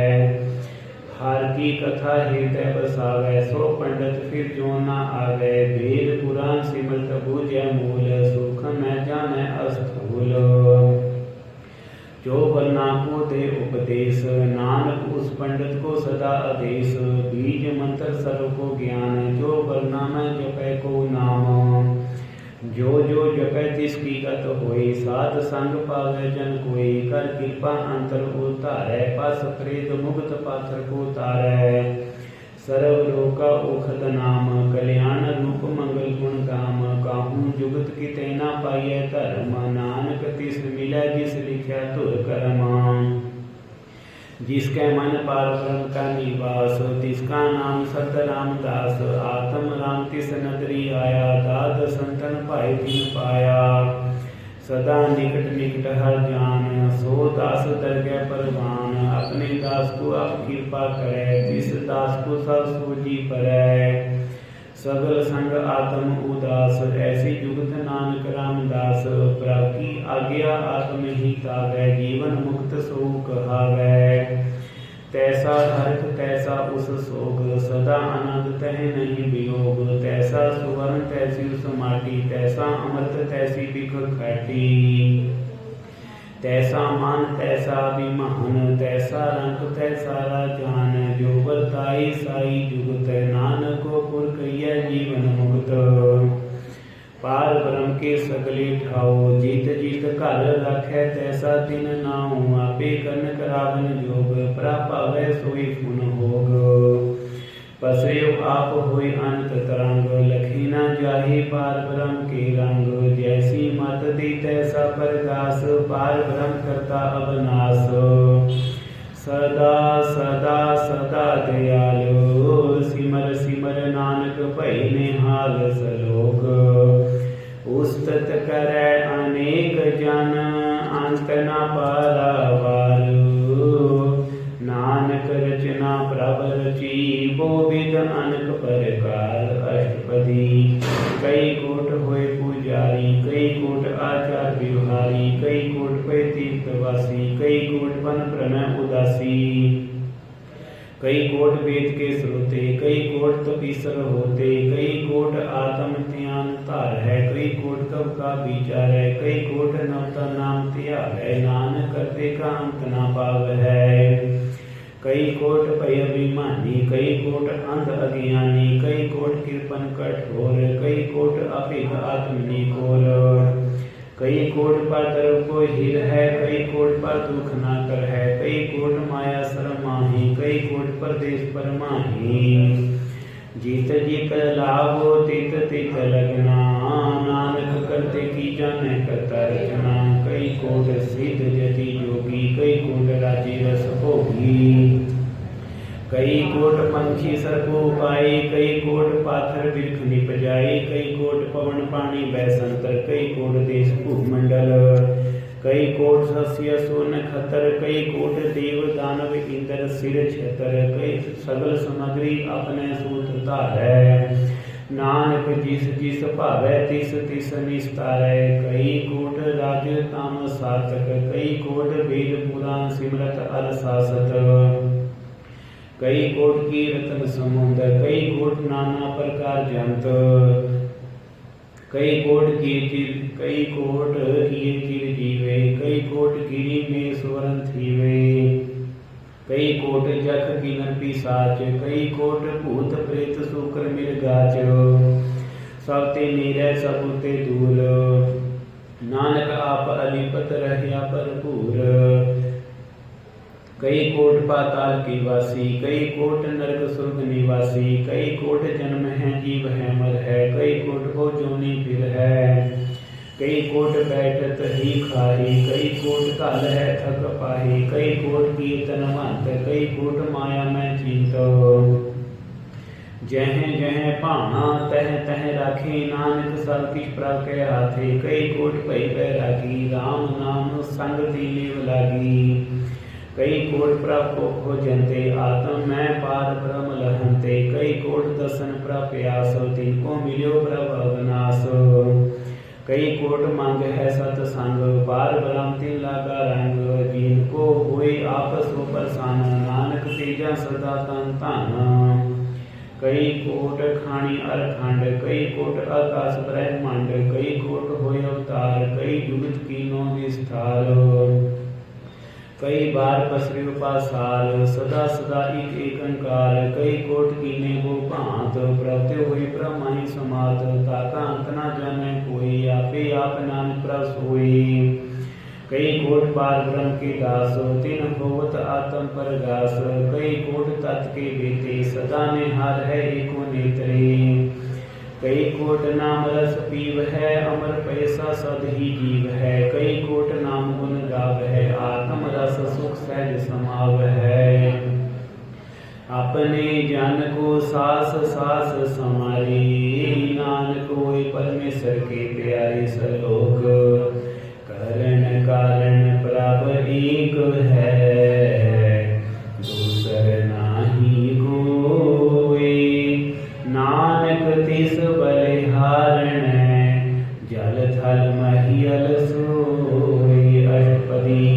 हर की कथा हृदय बसावै, सो पंडित फिर जो न आवै। वेद पुराण सिमरत बूझै मूल, सुख में जानै अस्थूल। जो बरना को दे उपदेश, नानक उस पंडित को सदा आदेश। बीज मंत्र सर्व को ज्ञान, जो बरना में जपै को नाम। जो जो जपै तिसकी गत होई, साध संग पावै जन कोई। कर कृपा अंतर उतारै, पस प्रेत मुक्त पाथर को तारै। सर्व लोका ओखद नाम, कल्याण रूप मंगल गुण गाम। काहू जुगत किते न पाइयै धर्म, नानक तिस मिलै जिस लिखै धुर करम। जिसके मन पार ब्रह्म का निवास, तिसका नाम सत रामदास। आत्म राम तिस नदरी आया, दाद संतन भाई तिन पाया। सदा निकट निकट हर जान, सो दास दरगह परवान। अपने दास को आप कृपा करे, जिस दास को सब सोजी परै। सगल संग आत्म उदास, ऐसी जुगत नानक रामदास। प्राकी आज्ञा आत्म ही तावै, जीवन मुक्त सो कहावै। तैसा हर्ष तैसा उस सोग, सदा आनंद तह नहीं वियोग। तैसा सुवर्ण तैसी उस माटी, तैसा अमृत तैसी बिख खाटी। तैसा मान तैसा अभिमान, तैसा रंग तैसा राजान। जो बरताई साई जुगत, नानक पुर कहियै जीवन मुक्त। पार ब्रह्म के सगले ठाओ, जीत जीत घर राखै तैसा दिन नाऊ। आपे करन करावन जोग, प्रापावै सोई फुन भोग। पसरेव आप होय अनंत तरंग, लखी न जाहि पार ब्रह्म के रंग। जैसी मत दी तैसा परगास, पार ब्रह्म करता अवनाश। सदा सदा सदा दयालु, सिमर सिमर नानक भई निहाल सलोक। उस्तत करै अनेक जन, अंत न पारावार। नानक रचना प्रभ रची, वो विद अनक प्रकार। अष्टपदी कई कोट होए पुजारी, कई कोट आचार विहारी। कई कोट पे तीर्थवासी, कई कोट बन प्रणय उदासी। कई कोट वेद के श्रोते, कई कोट तपीसर होते। कई कोट आत्म ध्यान धार है, कई कोट कब का विचार है। कई कोट नवता नाम त्याग है, नानक करते का अंत ना पाव है। कई कोट भय अभिमानी, कई कोट अंध अज्ञानी। कई कोट कृपन कठोर, कई कोट अभिग आत्मनिकोर। कई कोट पर तरफ को हिर है, कई कोट पर दुख ना कर है। कई कोट माया शरमाही, कई कोट परदेश पर माही। जीत जीत लाभो तित तित लगना, नानक करते की जाने करता रचना। कई कोट सिद्ध जति जोगी, कई कोट राजी रस भोगी। कई कोट पंछी सर्पो पाई, कई कोट पाथर बिरख निपजाई। कई कोट पवन पानी बैसंतर, कई कोट देश भूमंडल। कई कोट सस्य सोन खतर, कई कोट देव दानव इंद्र सिर छतर। कई सगल सामग्री अपने सूत धारै, नानक जिस जिस भावै तिस तिस निस्तारै। कई कोट राज ताम सातक, कई कोट वेद पुराण सिमरत अर सासत। कई कोट की रतन समुद्र, कई कोट नाना प्रकार जंत। कई कोट किए चिर जीवे, कई कोट गिरी में स्वरण थीवे। कई कोट जख कीनर पिसाच, कई कोट भूत प्रेत सूकर मिर्गाच। सब ते नीरै सब ते दूर, नानक आप अलिपत रहिया भरपूर। कई कोट पाताल की वासी, कई कोट नरक सुर्ग निवासी। कई कोट जन्म है जीव है मर है, कई कोट को जोनी फिर है। कई कोट बैठत ही खाही, कई कोट काल है थक पाही। कई कोट कीर्तन मंत, कई कोट माया में चिंतो। जह जह भाना तह तह राखे, नानक सब किछ प्रभ के हाथे। कई कोट भई बैरागी, राम नाम संग तीलिव लागी। कई कोट प्रभ को खोजंते, आत्म में पार ब्रह्म लहंते। कई कोट दर्शन प्रभ प्यास, तिनको मिल्यो प्रभ अविनाश। कई कोट मांग है सतसंग, पार ब्रह्म तिन लागा रंग। जिनको होए आपस हो प्रसन्न, नानक तेजा सदा तन धन। कई कोट खानी अरखंड, कई कोट आकाश ब्रह्मांड। कई कोट होए अवतार, कई जुगत कीनो विस्तार। कई बार पसरे पासार, सदा सदा एक एक अंकार। कई कोट कीने वो भांत, प्रभते हुए ब्रह्माई समात। ताका अंत न जाने कोई, आपे आप नानक प्रभ सोई। कई कोट पार ब्रह्म के दास, तिन होवत आत्म परगास। कई कोट तत् के बेते, सदा निहार है एको नेत्रे। कई कोट नाम रस पीव है, अमर पैसा सद ही जीव है। कई कोट नाम गुण गाव है, आत्म रस सुख सहज समाव है। अपने जन को सास सास समारे, नानक होए परमेश्वर के प्यारे। सलोक करण कारण प्रभ एक है, दूसर नाही कोई। नानक तिस बलिहारण, जल थल महियल सोई। अष्टपदी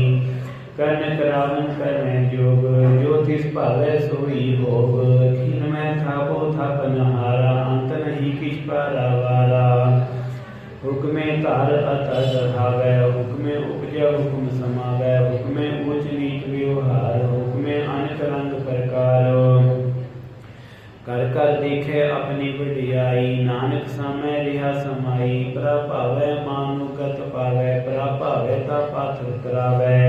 कर्ण करावन करण जोग, जो तिस भावै सोई भोग। खिन में थापो थापन हारा, अंत नहीं किछ पारावारा। हुक्मे तार अतद हावै, हुक्मे उपजै हुक्म समावै। हुक्मे ऊंच नीच व्यवहार, हुक्मे अनेक रंग प्रकार। कर कर देखे अपनी वडियाई, नानक सामै रिहा समाई। प्रभ भावै मानुगत पावै, प्रभ भावै ता पात्र उतरावै।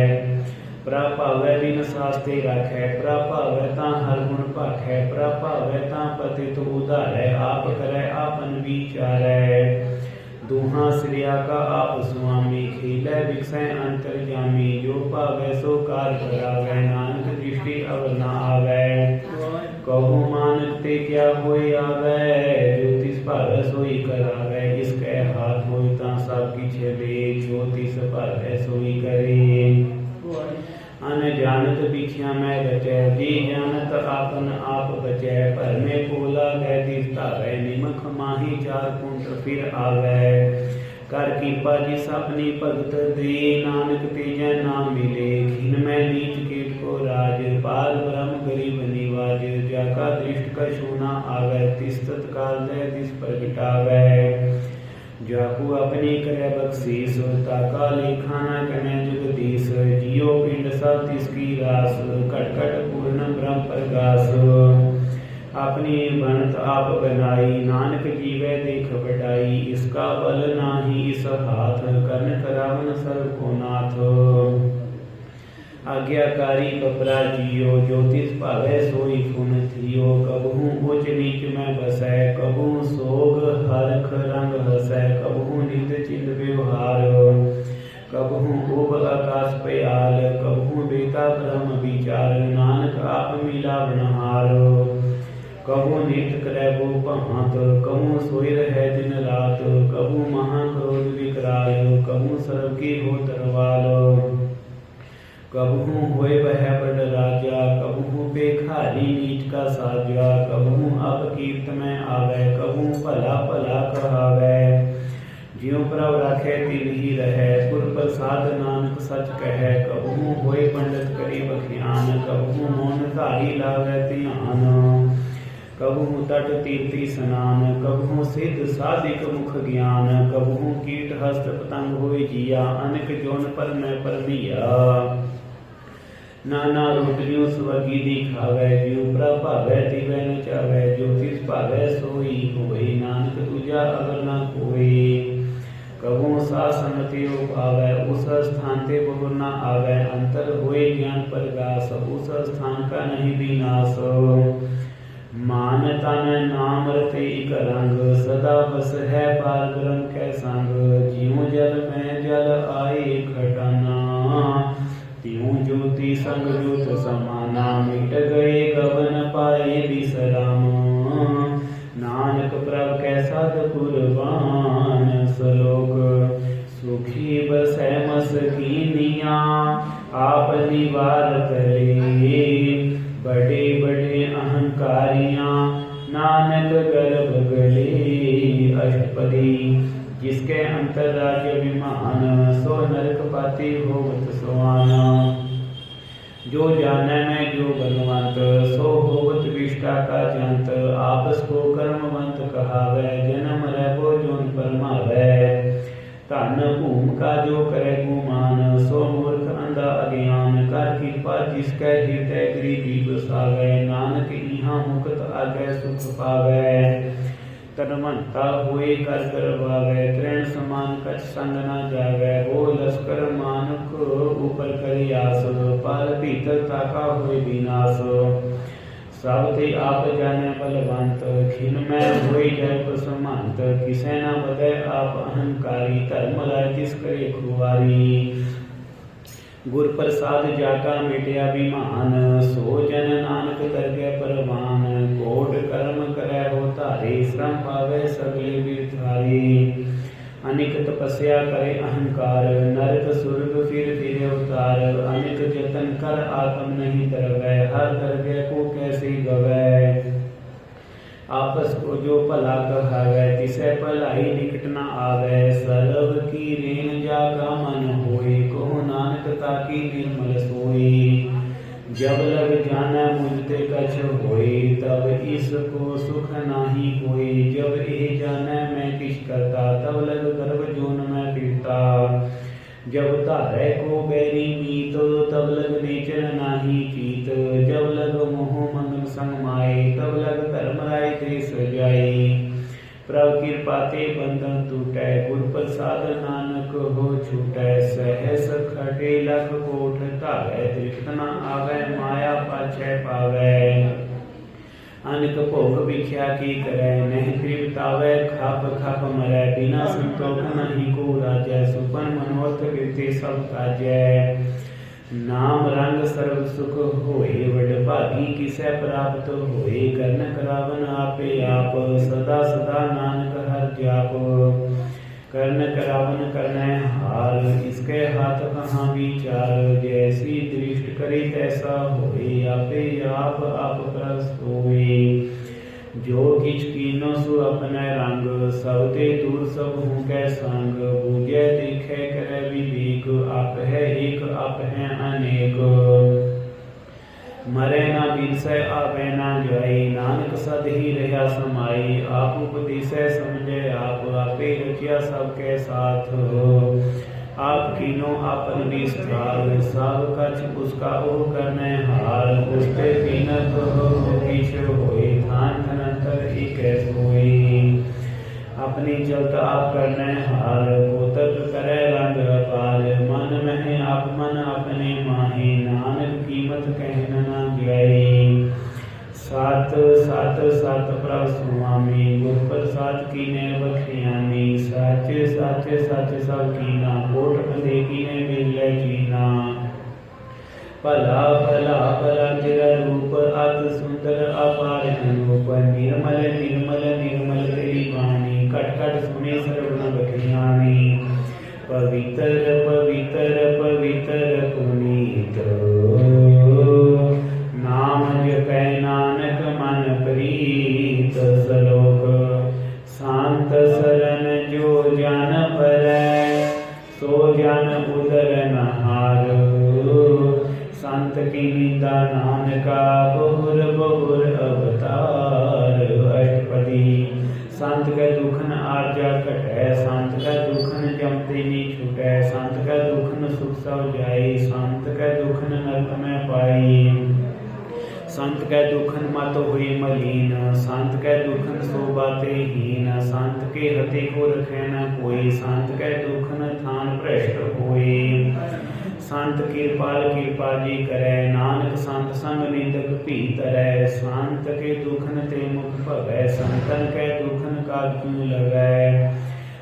प्रभ भावै बिन सास्ते राखै, प्रभ भावै ता हर गुण भाखै। प्रभ भावै ता पतित उधारै, आप करै आपन विचारै। दूहां सिरिया का आप स्वामी, खेलै बिकसै अंतरजामी। जो भावै सो कार करावै, नानक दृष्टि अवर न आवै। कहूँ मानक ते क्या होए आवै, जो तिस भावै सोई करावै। इसके हाथ होए ता सब किछ दे, जो तिस भावै सोई करे। अनजानत भिखिया में रचै, जी जानत आपन आप बचै। पर में पोला गै तिस धावै, निमख माही चार कुंट फिर आवै। कर कीपा जिस अपनी भगत दे, नानक तेजै नाम मिले। खिन में नीच कीट को राज, पार ब्रह्म गरीब निवाज। जाका दृष्ट कछु न आवै, तिस तत्काल दे तिस प्रगटावै। जाकू अपनी करे बख्शीस, ताका लेखा न कने जगदीश। जियो पिंड सब तिसकी रास, कट कट पूर्ण ब्रह्म प्रकाश। अपनी बनत आप बनाई, नानक जीवै देख बढ़ाई। इसका बल नाही इस हाथ, कर्ण करावन सर्व को नाथ। आज्ञाकारी बपरा जियो, ज्योतिष भावै सोई फुन थियो। कबहू उच नीच में बसै, कबहू सोग हरख रंग हसै। कबहू नित चिंत व्यवहार, कबहू उब आकाश पयाल। कबहू बेता ब्रह्म विचार, नानक आप मिलावनहार। कबहू नित करे वो भांत, कबहू सोई रहे दिन रात। कबहू महाक्रोध विकराल, कबहू सर्व की हो तरवाल। कबहू होए वह बड़ राजा, कबहू बेखारी नीच का साजा। कबहू अपकीर्त में आवे, कबहू भला भला कहावै। ज्यों प्रभ राखे तिल ही रहे, पुर प्रसाद नानक सच कहे। कबहू होए पंडित करी बख्यान, कबहू मौन धारी लावे ध्यान। कबहू तट तीर्थी स्नान, कबहू सिद्ध साधिक मुख ज्ञान। कबहू कीट हस्त पतंग होए जिया, अनेक जोन पर मैं परमिया। नाना रोटियों स्वर्गी दिखावे, जो प्रभ भावै तिवै न चावै, जो तिस भावै सोई होए, नानक दूजा अगर न कोई। कबू सा संगतियो पावै, उस स्थान ते बहुर न आवै, अंतर होए ज्ञान प्रगास, उस स्थान का नहीं विनाश। मान तन नाम रते इक रंग, सदा बस है पार ब्रह्म कै संग, ज्यों जल में जल आए खटाना, त्यों ज्योति संग ज्योत समाना, मिट गए गगन पाए विश्राम, नानक प्रभ कै साध कुर्बान। श्लोक सुखी बसै मस्कीनिया, आप निवार करे, बड़े बड़े अहंकारियां, नानक गर्भ गले। अष्टपदी जिसके अंतर राज्य विमान, सो नरक पाती होवत सुआना, जो जाने में जो बलवंत, सो होवत विष्टा का जंत, आपस को कर्मवंत कहावै, जन्म रहबो जोन परमावै, धन भूम का जो करे गुमान, सो मूर्ख अंधा अज्ञान, कर कृपा जिसके हृदय गरीबी बसावै, नानक इहाँ मुक्त आगे सुख पावै, तनमंता होए कर करवावै, तृण समान कछ संग न जावै, हो लश्कर मानुक ऊपर करे आस, पर भीतर ताका होए विनाश, सब ते आप जाने बलवंत, खिन में होए जय कुसमंत, किसे न बदै आप अहंकारी, धर्म राय जिस करे खुआरी, गुर प्रसाद जाका मिटया विमान, सो जन नानक तरगै परवान, कोट कर्म करै हो धारे, श्रम पावै सगले बिरधारी, अनिक तपस्या करे अहंकार, नरक सुरग फिर फिर अवतार, अनिक जतन कर आत्म नहीं तरवै, हर तरगै को कैसे गवै, आपस को जो भला कहावै, तिसै भलाई निकट न आवै, सर्व की रेन जागा मन होए, कहो नानक ताकी निर्मल सोई, जब लग जाना मुझते कछ होए, तब इसको सुख नाही कोई, जब ए जाने मैं किस करता, तब लग गर्भ जोन में फिरता, जब धारै को बैरी मीत, तब लग नेचर नाही चीत, जब लग मोह मंगल संग माए, तब लग धर्म राय देश जाए, प्रभ कृपा ते बंधन टूटै, गुर प्रसाद नानक हो छूटै, सहस खटे लख कोट धावै, तृप्त न आवै माया पाछै पावै, अनक भोग भिख्या की करै, नहीं तृप्तावै खप खप मरै, बिना संतोख नहीं को राजै, सुपन मनोरथ कीर्ति सब काजै, नाम रंग सर्व सुख होए, वड भागी किसै प्राप्त होए, करन करावन आपे आप, सदा सदा नानक हर जाप, करन करावन करनै हार, इसके हाथ कहाँ विचार, जैसी दृष्ट करे तैसा होए, आपे आप आप प्रभ सोए, जो किछ कीनो सो अपने रंग, सब ते दूर सब हूँ कै संग, बूझे देखे करे विवेक, आप है एक आप है अनेक, मरे ना बिनसै आवे ना जाई, नानक सद ही रहा समाई, आप उपदेसै समझे आप, आपे रचिया सबके साथ, आप कीनो आपन विस्तार, सब कछ उसका ओ करने हार, उसते तीनक हो किछ होए, थान धनंतर एक सोई, अपनी चलत आप करने हार, कोतक करे रंग अपार, मन में आप मन अपने माहे, नानक कीमत कहन न जाई, सात सात सात प्रभ स्वामी, गुर प्रसाद कीने बखियानी, साचे साचे साचे सब कीना, कोट बंधे कीने मिलै कीना, भला भला भला तेरा रूप, अति सुंदर अपार अनूप, निर्मल निर्मल निर्मल तेरी वाणी, कट कट सुने सर्वण बखियानी, पवित्र पवित्र पवित्र पुनीत, नाम जपै नानक मन प्रीत, श्लोक शांत सरन जो जन परै, सो जन उदर नहार, संत की निंदा नानका, बहुर बहुर अवतार। अष्टपदी संत के दुखन आर्जा कटै, संत का दुखन जमते नहीं छूटै, छूटै। संत कै दुख न सुख सब जाई, संत कै दुख न नरक में पाई। संत कै दुखन मत हुई मलीन, संत कै दुखन सो बाते हीन। संत के हते को रखै न कोई, संत कै दुखन थान भ्रष्ट होई। संत कृपाल कृपा जी करै, नानक संत संग निंदक भी तरै। संत के दुखन ते मुख भगै, संतन कै दुखन काजू लगै।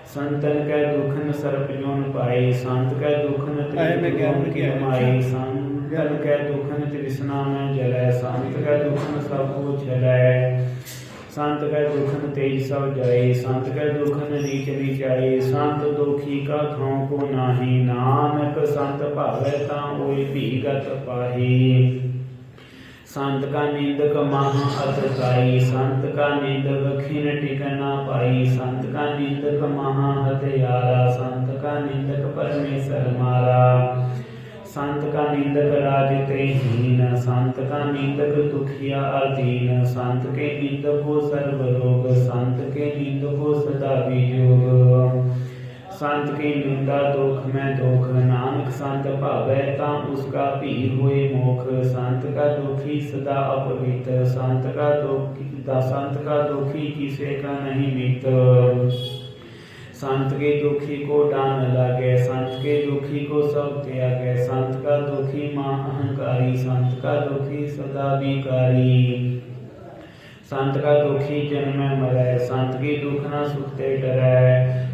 संतन कै दुखन सर्प जोन पाई, संत कै दुखन त्रिजोन की माई। संतन कै दुखन तृष्णा में जलै, संत कै दुखन सब को छलै। संत कै दुखन तेज सब जाई, संत कै दुखन नीच नीचाई। संत दुखी का थां को नाही, नानक संत भावै तां ओई भीगत पाही। संत का निंदक महा अतकाई, संत का निंदक खिन टिक न पाई। संत का निंदक महा हत्यारा, संत का निंदक परमेश्वर मारा। संत का निंदक राज ते हीन, संत का निंदक दुखिया अधीन। संत के निंदक को सर्व रोग, संत के निंदक को सदा वियोग। संत की निंदा दुख में दुख, नानक संत भावै तां उसका भी होए मोख। संत का दुखी सदा अपवित, संत का दुखी किसे का नहीं मित। संत के दुखी को डान लागे, संत के दुखी को सब त्यागे। संत का दुखी मां अहंकारी, संत का दुखी सदा विकारी। संत का दुखी जन्म मरै, संत की दुख न सुखते डरै।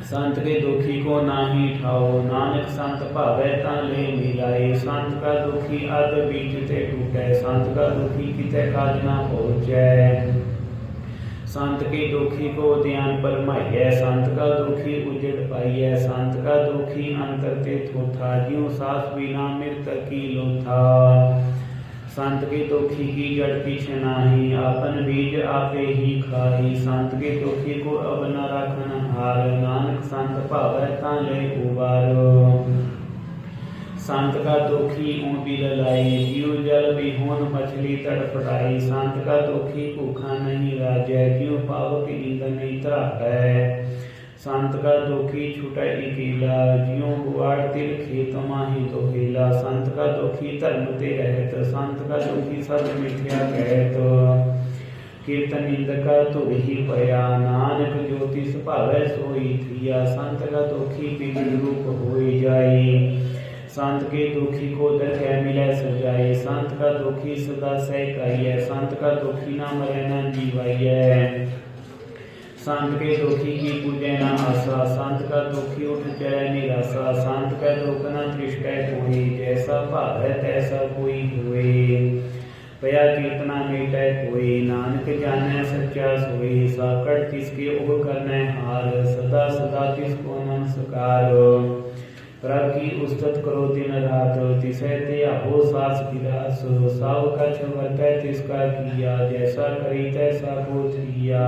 संत के दुखी को नाही ठाओ, नानक संत भावै तां ले मिलाए। संत का दुखी अध बीच ते टूटै, संत का दुखी किते काज न पहुँचै। संत के दुखी को ध्यान परमाइयै, संत का दुखी उजड़ पाइयै। संत का दुखी अंतर ते थोथा, ज्यों सास बिना मृतक की लोथा। संत के दुखी की जड़ किछ नाही, आपन बीज आपे ही खाही। संत के दुखी को अब न राखन हार, नानक संत भावै तां ले उबारो। संत का दुखी ऊँ बिल लाई, ज्यों जल बिहोन मछली तड़फड़ाई। संत का दुखी भूखा नहीं राजै, ज्यों पावक ईंधन नहीं त्राकै। संत का दुखी छुटै अकेला, ज्यों गुआड़ तिल खेत माही दोहेला। संत का दुखी धर्म ते रहत, संत का दुखी सब मिथ्या कहत। कीर्तन निंदका तुर ही पया, नानक ज्योतिष भावै सोई थिया। संत का दुखी बिगड़ रूप होई जाई, संत के दुखी को दरकै मिलै सजाई। संत का दुखी सदा सहकाइयै, संत का दुखी न मरै न जीवाइयै। संत के दुखी की पूजै न आशा, संत का दुखी उठ चलै निराशा। संत का दुख न तृष्टै कोई, जैसा भावै तैसा कोई होए। पया कीर्तना मेटै कोई, नानक जानै सच्चा सोई। साकड़ तिसके उग करनै हार, सदा सदा तिसको नमस्कार। प्रभ की उस्तत करो दिन रात, तिसै ते आहो सास गिरास। साव कछ वर्तै तिसका किया, जैसा करी तैसा को थिया।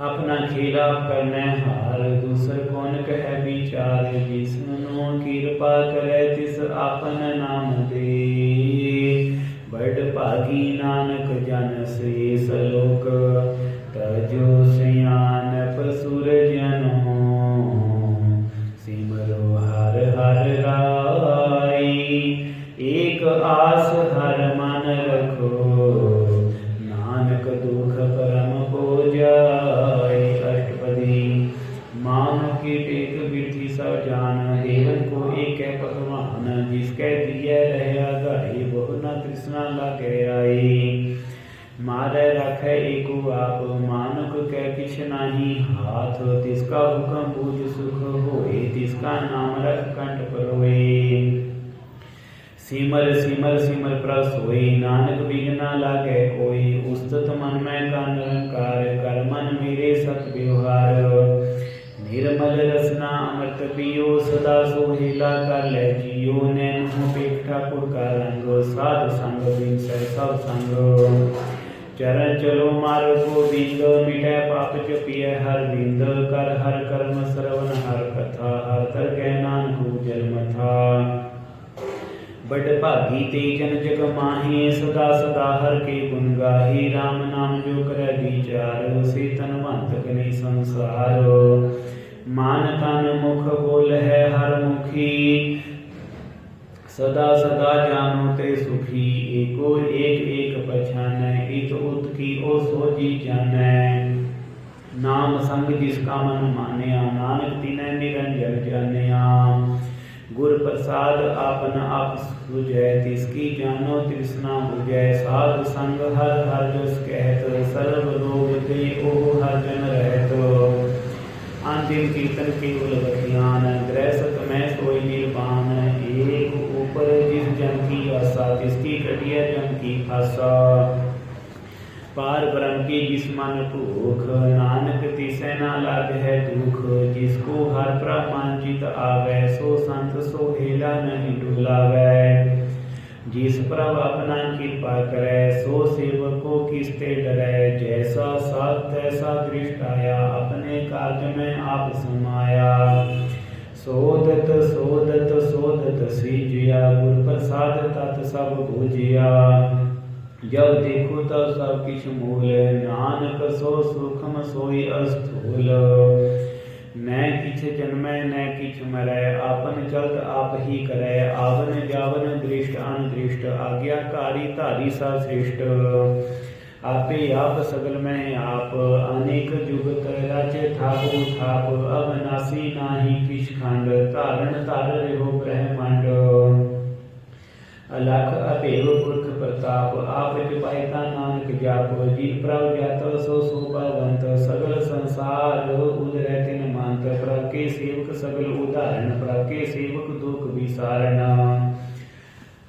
अपना खेला करनै हार, दूसर कौन कहै विचार। जिसनो कृपा करै तिस आपन नाम दे, बड़ भागी नानक जन शेष लोक। तजो सयानप सुर जनो, सिमरो हर हर राई। एक आस हर मन रखो, नानक दुख परम हो जाए। अष्टपदी मान की टेक विधि सब जान, देवन को एक है भगवान। जिसके दिए रहे गाई, बहु न तृष्णा लागे आई। मारै रखै एको आप, मानुक कै किछ नाही हाथ। तिसका हुक्म बूझ सुख होए, तिसका नाम रख कंठ परोए। सिमर सिमर सिमर प्रभ सोई, नानक बिन न लागे कोई। उस्तत मन में का निरंकार, कर मन मेरे सत व्यवहार। निर्मल रसना अमृत पियो, सदा सोहेला कर लै जियो। नैन मुँह पेख ठाकुर का रंग, साध संग बिनसै सब संग। चरण चलो मार्ग गोविंद, मिटै पाप जपिय हर बिंद। कर हर कर्म श्रवण हर कथा, हर तरकै नानक उजल मथा। बड़ भागी ते जन जग माही, सदा सदा हर के गुण गाही। राम नाम जो करै विचार, से तनवंत कने संसार। मान तन मुख बोल है हर मुखी, सदा सदा जानो ते सुखी। एको एक एक पहचानै, इत उत की ओ सो जी जानै। नाम संग जिसका मन मानिया, नानक तिनै निरंजन जानिया। गुर प्रसाद आपन आप सुझै, तिसकी जानो तृष्णा बुझै। साध संग हर हर जस कहत, सर्व रोग ते ओह हर जन रहत। अंतिम कीर्तन केवल बखियान, गृहस्थ में सोई निर्वाण। एक ऊपर जिस जन की आशा, तिसकी कटिया जन की आशा। पार ब्रह्म की जिस मन भूख, नानक तिसै ना लाग है दुख। जिसको हर प्रमांचित आवे, सो संत सो हेला नहीं डुलावै। जिस प्रभ अपना कृपा करे, सो सेवको किसते डरै। जैसा साथ तैसा दृष्ट आया, अपने कार्य में आप समाया। सोदत सोदत सोदत सीजिया, गुर प्रसाद तत् सब बुझिया। जब देखो तब सब किछ मूल, नानक सो सूक्ष्म सोई अस्थूल। न किछ जन्मै न किछ मरै, आपन चलत आप ही करै। आवन जावन दृष्ट अनदृष्ट, आज्ञाकारी धारी सा श्रेष्ठ। आपे आप सगल में आप, अनेक जुगत रचे थापो थाप। अविनाशी नाही किछ खंड, धारण धर रहो ब्रह्मांड। अलख अभेव पुरख प्रताप, आप पाइता नानक जाप। जिन प्रभ जात सो शोभावंत, सगल संसार उदरै तिन मांत। प्रभ के सेवक सगल उदाहरण, प्रभ के सेवक दुख विसारण।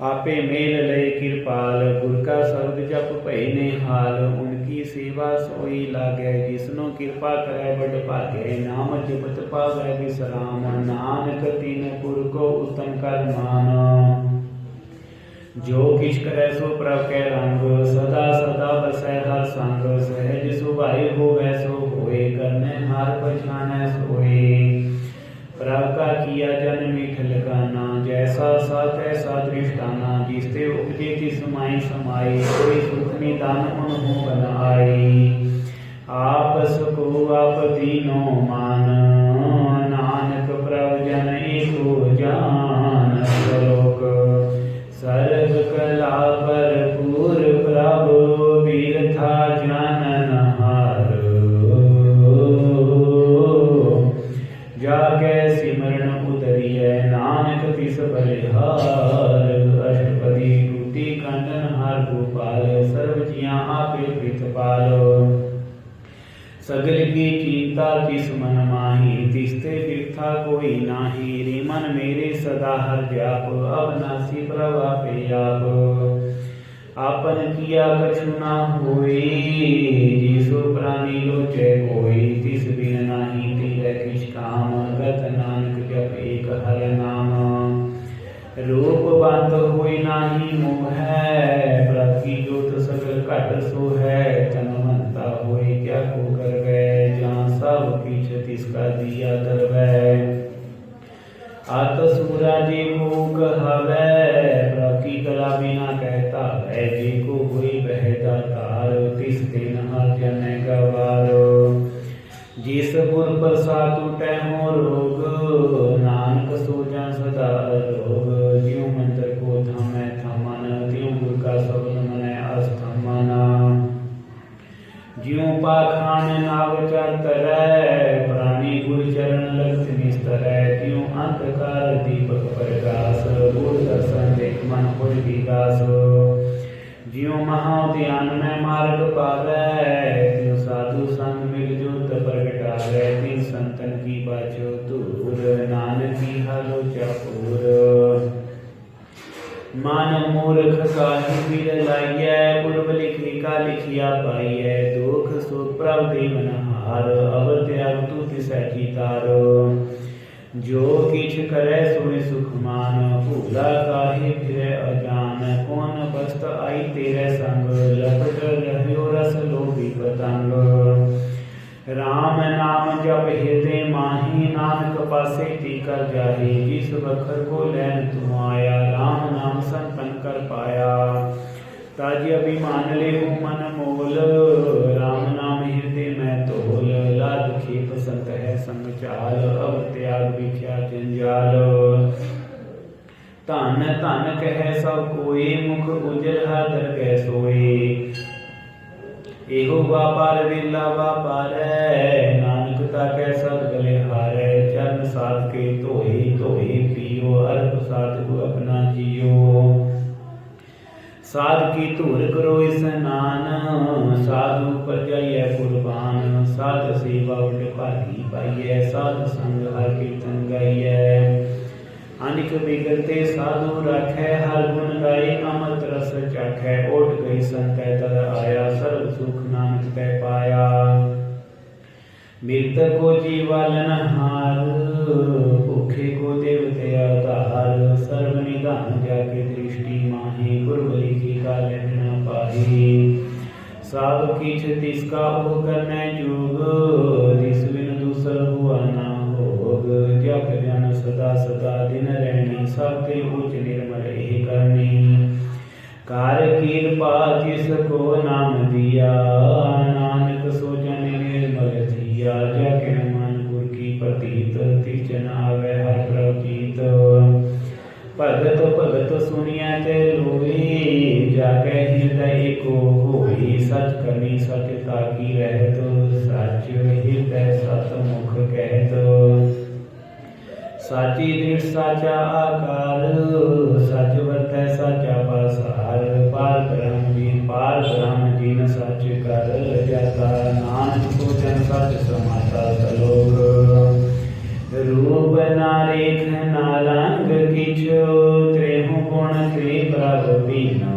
आपे मेल लय कृपाल, गुर का शब्द जप भय निहाल। उनकी सेवा सोई लागै, जिसनो कृपा करै बड़ भागै। नाम जपत पावै विश्राम, नानक तिन पुर को उत्तम कर मान। जो किछ करे सो प्रभ कै रंग, सदा सदा बसै हर संग। सहज सुभाए होवै सो होए, करने हार पछानै सोए। प्रभ का किया जन मीठ लगाना, जैसा सा तैसा दृष्टाना। जिसते उपजे तिस माई समाई, कोई सुख निदान उन्हों बन आई। आपस को आप तीनों मान, नानक प्रभ जन एको जान। श्लोक सर्व कला भरपूर, प्रभु बिरथा जानन हार। जाके सिमरन उदरिय, नानक तिस बलिहार। अष्टपदी टूटी कंचन हार गोपाल, सर्व जिया आपे प्रीतपाल। सगल की चिंता तिस मन माही, तिसते बिरथा कोई नाही। रे मन मेरे सदा हर जाप, अविनाशी प्रभ आपे आप। आपन किया कछु ना होई, जिसो प्राणी लोचै कोई। तिस बिन नाही तेरै किछ काम, गत नानक जप एक हर नाम। रूप बंद होई नाही मोहै, प्रभ की जोत सगल घट सो है। तन मनता होई क्या को करवै, जहाँ सब किछ तिसका दिया धरवै। आत सूरा जे को कहवै, प्रभ की कला बिना कहता है। जे को होई बह दातार, तिस दिन हर जन गवार। जिस गुर प्रसाद टूटै हो रोग, नानक सो जन सदा रोग। ज्यों मंत्र को थमै थमन, त्यों गुर का शब्द मनै अस्थमन। ज्यों पाखान नाव चर तरै, प्राणी गुर चरण लगत निस्तरै। त्यों अंधकार दीपक प्रकाश, गुर दर्शन देख मन होय विकास। ज्यों महाध्यान में मार्ग पावै, त्यों साधु संग मिल जोत प्रगटावै। तिन संतन की बाचो दूर, नानक की हालो चापूर। मन मूर्ख काहि बिर लाइयै, पूर्व लिखी का लिखिया पाइयै। दुख सुख प्रभ देवन हार, अवर त्याग तू तिसै की तार। जो किछ करै सोई सुख मान, भूला काहे फिरै अजान। कौन बस्त आई तेरे संग, लपट रह्यो रस लोभी पतंग। राम नाम जप हृदय माही, नानक पासे टीकर जाही। जिस बखर को लैन तू आया, राम नाम संतन कर पाया। ताज अभिमान ले मन मोल, राम नाम हृदय में तोल। लाद खेप संत है संग चाल, अब त्याग विख्या जंजाल। धन धन कह सब कोई, मुख उजल हर कै सोए। एहो व्यापार वेला व्यापारै, नानक ताकै सद बलिहारै। चरण साध के धोए धोए पियो, अरप साध को अपना जियो। साध की धूर करो स्नान, साधु पर जाइए कुर्बान। साध सेवा उठ भागी पाइए, साध संग हर कीर्तन गाइए। अनिक बिगड़ते साधु राखै, हर गुण गाई अमृत रस चाखै। उठ गई संतै तद आया, सर्व सुख नानक कै पाया। मृतक को जीवालन हार, भूखे को देवते अवतार। सर्व निधान जाके दृष्टि माही, गुरबली की का लेना पाही। सब किछ तिसका ओ करनै जोग, तिस बिन दूसर हुआ ना भोग। जप ध्यान सदा सदा दिन रहनी, सब ते उच्च निर्मल एहि करनी। कार कृपा जिसको नाम दिया, नानक सो जन निर्मल जिया। जाके मन गुर की प्रतीत, तिचन आवे हर प्रभ जीत। भगत भगत सुनिया ते लोई, जाके हृदय को होई। सच करनी सच ताकी रहत, सच हृदय सत मुख कहत। साची दृढ़ साचा आकार, सच वर्तै साचा पासार। पार ब्रह्म जिन सच कर जाता, नानक सो जन सच समाता सलोक। रूप ना रेख ना रंग किछु, त्रेहु गुण त्रि प्रभ बीना।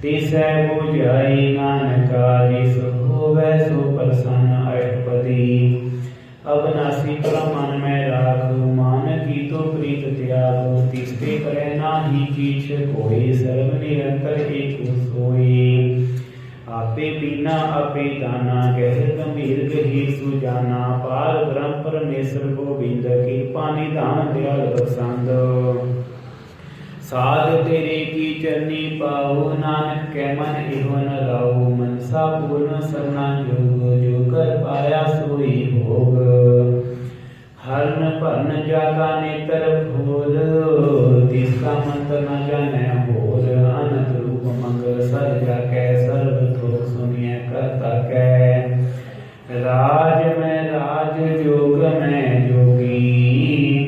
तिसै बुझाई नानका, जिस होवै सो प्रसन्न अष्टपदी। अविनाशी परम मन में राख, मान की तो प्रीत त्याग। तिसके करे नाही किछ कोई, सर्व निरंतर एक सोई। आपे पीना आपे दाना, कह गंभीर गहीर सुजाना। पार ब्रह्म परमेश्वर गोविंद, कृपा निधान दयाल बख्शंद। साध तेरे की चरनी पाओ, नानक कै मन इहो न लाओ। मनसा पूर्ण सरना जोग, जो कर पाया सोई भोग। हरन भरन जाका नेत्र फूल, तिसका मंत्र न जाने होल। अनंत रूप मंगल सर जाकै, सर्व थोक सुनिए करता कै। राज में राज, जोग में जोगी।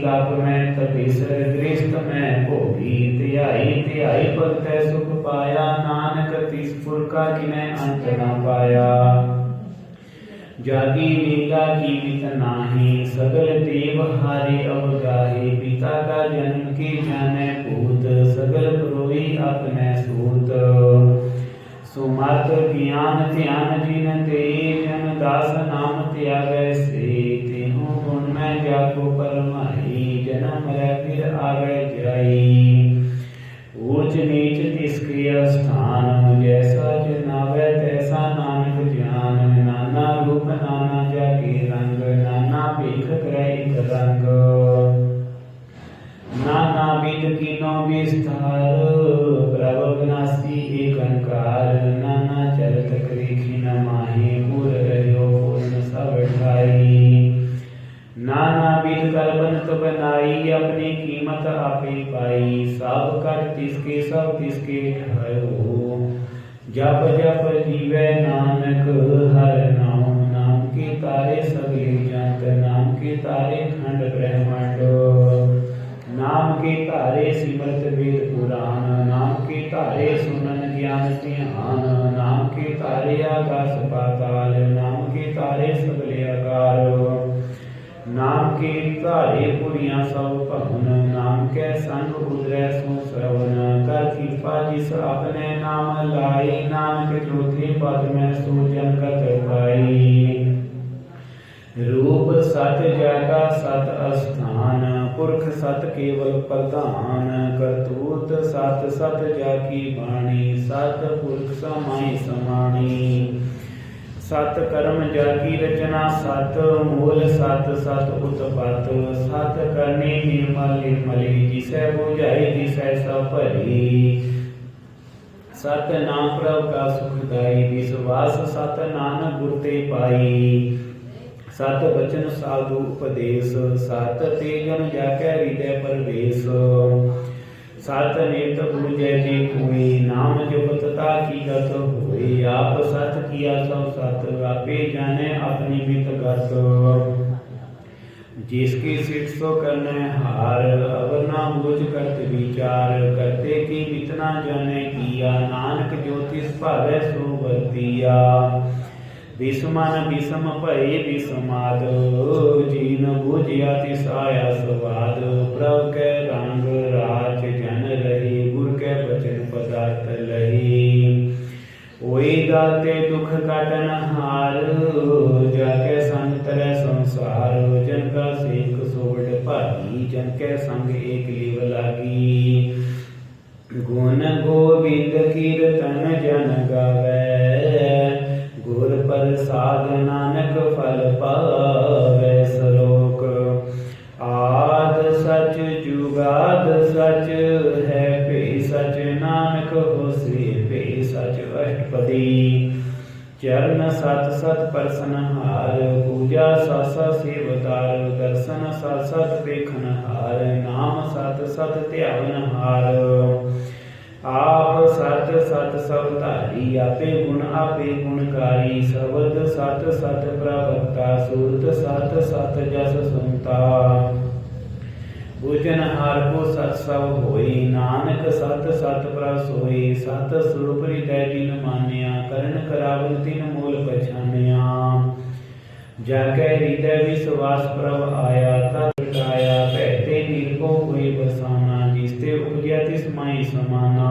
तप में तपीसर, गृहस्थ में भोगी। ध्याई ध्याई भगतै सुख पाया, नानक तिस पुरखा किनै अंत न पाया। जागी लीला जीवित नाही, सगल देव हारे अवगाहे। पिता का जन्म के जाने पूत, सगल पुरोहि अपने सूत। सुमत ज्ञान ध्यान जिन ते, जन दास नाम त्यागै से। तेहु गुण में जाको परमाई, जन्म लै फिर आवे जाई। ऊंच नीच तिसके स्थान, जैसा जनावै तैसा नानक जान। नाना रूप नाना जाके रंग, नाना भीख करै एक रंग। नाना विध कीनो विस्तार, प्रभ विनाशी एक अंकार। नाना चलत करे खिन माही, पूर रह्यो पूर्ण सब ठाई। नाना विध कर बनत बनाई, अपनी कीमत आपे पाई। सब कर तिसके सब तिसके ठायो, जप जप जीवै नानक हर नाम। नाम के तारे सगले जंत, नाम के तारे खंड ब्रह्मांड। नाम के तारे सिमरत वेद पुराण, नाम के तारे सुनन ज्ञान ध्यान। नाम के तारे आकाश पाताल, नाम के तारे सगले आकार। नाम के तारे पुरियां सब भवन, नाम के संग उदरै सो श्रवण। कर कृपा जिस अपने नाम लाई, नानक चौथे पद में सो जन कत पाई। रूप सत जाका सत अस्थान, पुरख सत केवल प्रधान। करतूत सत सत जाकी बाणी, सत पुरख समाई समाणी। सत कर्म जाकी रचना सत, मूल सत सत उत्पत। सत करनी निर्मल निर्मली, जिसै बुझाई तिसै सब भली। सत नाम प्रभ का सुखदाई, विश्वास सत नानक गुर ते पाई। सत बचन साधु उपदेश, सत ते जन जाकै हृदय प्रवेश। सत नित गुरु जय जे कोई, नाम जपत ताकी गत होए। आप सत किया सब सत, आपे जाने अपनी बित गत। जिसकी सिट सो करने हार, अवर ना बूझ करत विचार। करते की बितना जाने किया, नानक ज्योतिष भावै सो वर्तिया। विषमन विषम भये विषमाद, जीन बुझिया तिस आया स्वाद। प्रभ कै रंग राज जन रहे, गुर कै बचन पदार्थ लहे। ओई दाते दुख काटन हार, जाके संग तरह संसार। जन का सेवक सोवड भागी, जन कै संग एक लिव लागी। गुण गोविंद कीर्तन जन गावै, गुर प्रसाद नानक फल पावै। श्लोक आद सच जुगाद सच है, पे सच नानक होसी पे सच। अष्टपदी चरण सत सत प्रसन हार, पूजा सत सत सेवदार। दर्शन सत सत देखन हार, नाम सत सत ध्यान हार। आप सत सत सब धारी, आपे गुणकारी। शब्द सत सत प्रवक्ता, सूरत सत सत जस सुनता। बुझन हार को सत सब होई, नानक सत सत प्रभ सोई। सत स्वरूप हृदय जिन मानिया, करण करावन तिन मूल पछानिया। जाके हृदय विश्वास प्रभ आया, तब लटाया। कहते नीरको कोई बसाना, जिसते उपजया तिस माई समाना।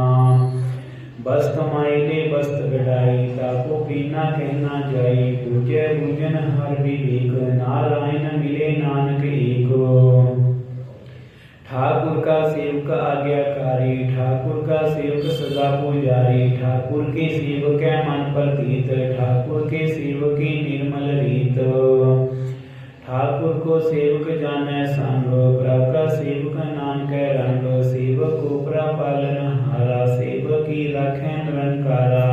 बस्त माई ले बस्त गढ़ाई, ताको पीना कहना जाई। पूजय पूजन हर विवेक, नारायण मिले नानक एक। ठाकुर का सेवक आज्ञाकारी, ठाकुर का सेवक सदा पुजारी। ठाकुर के सेवक है मन प्रतीत, ठाकुर के सेवक की निर्मल रीत। ठाकुर को सेवक जाने संग, प्रभु का सेवक नाम कै रंग। सेवक को प्रभ पालन हारा, सेवक की रखे निरंकारा।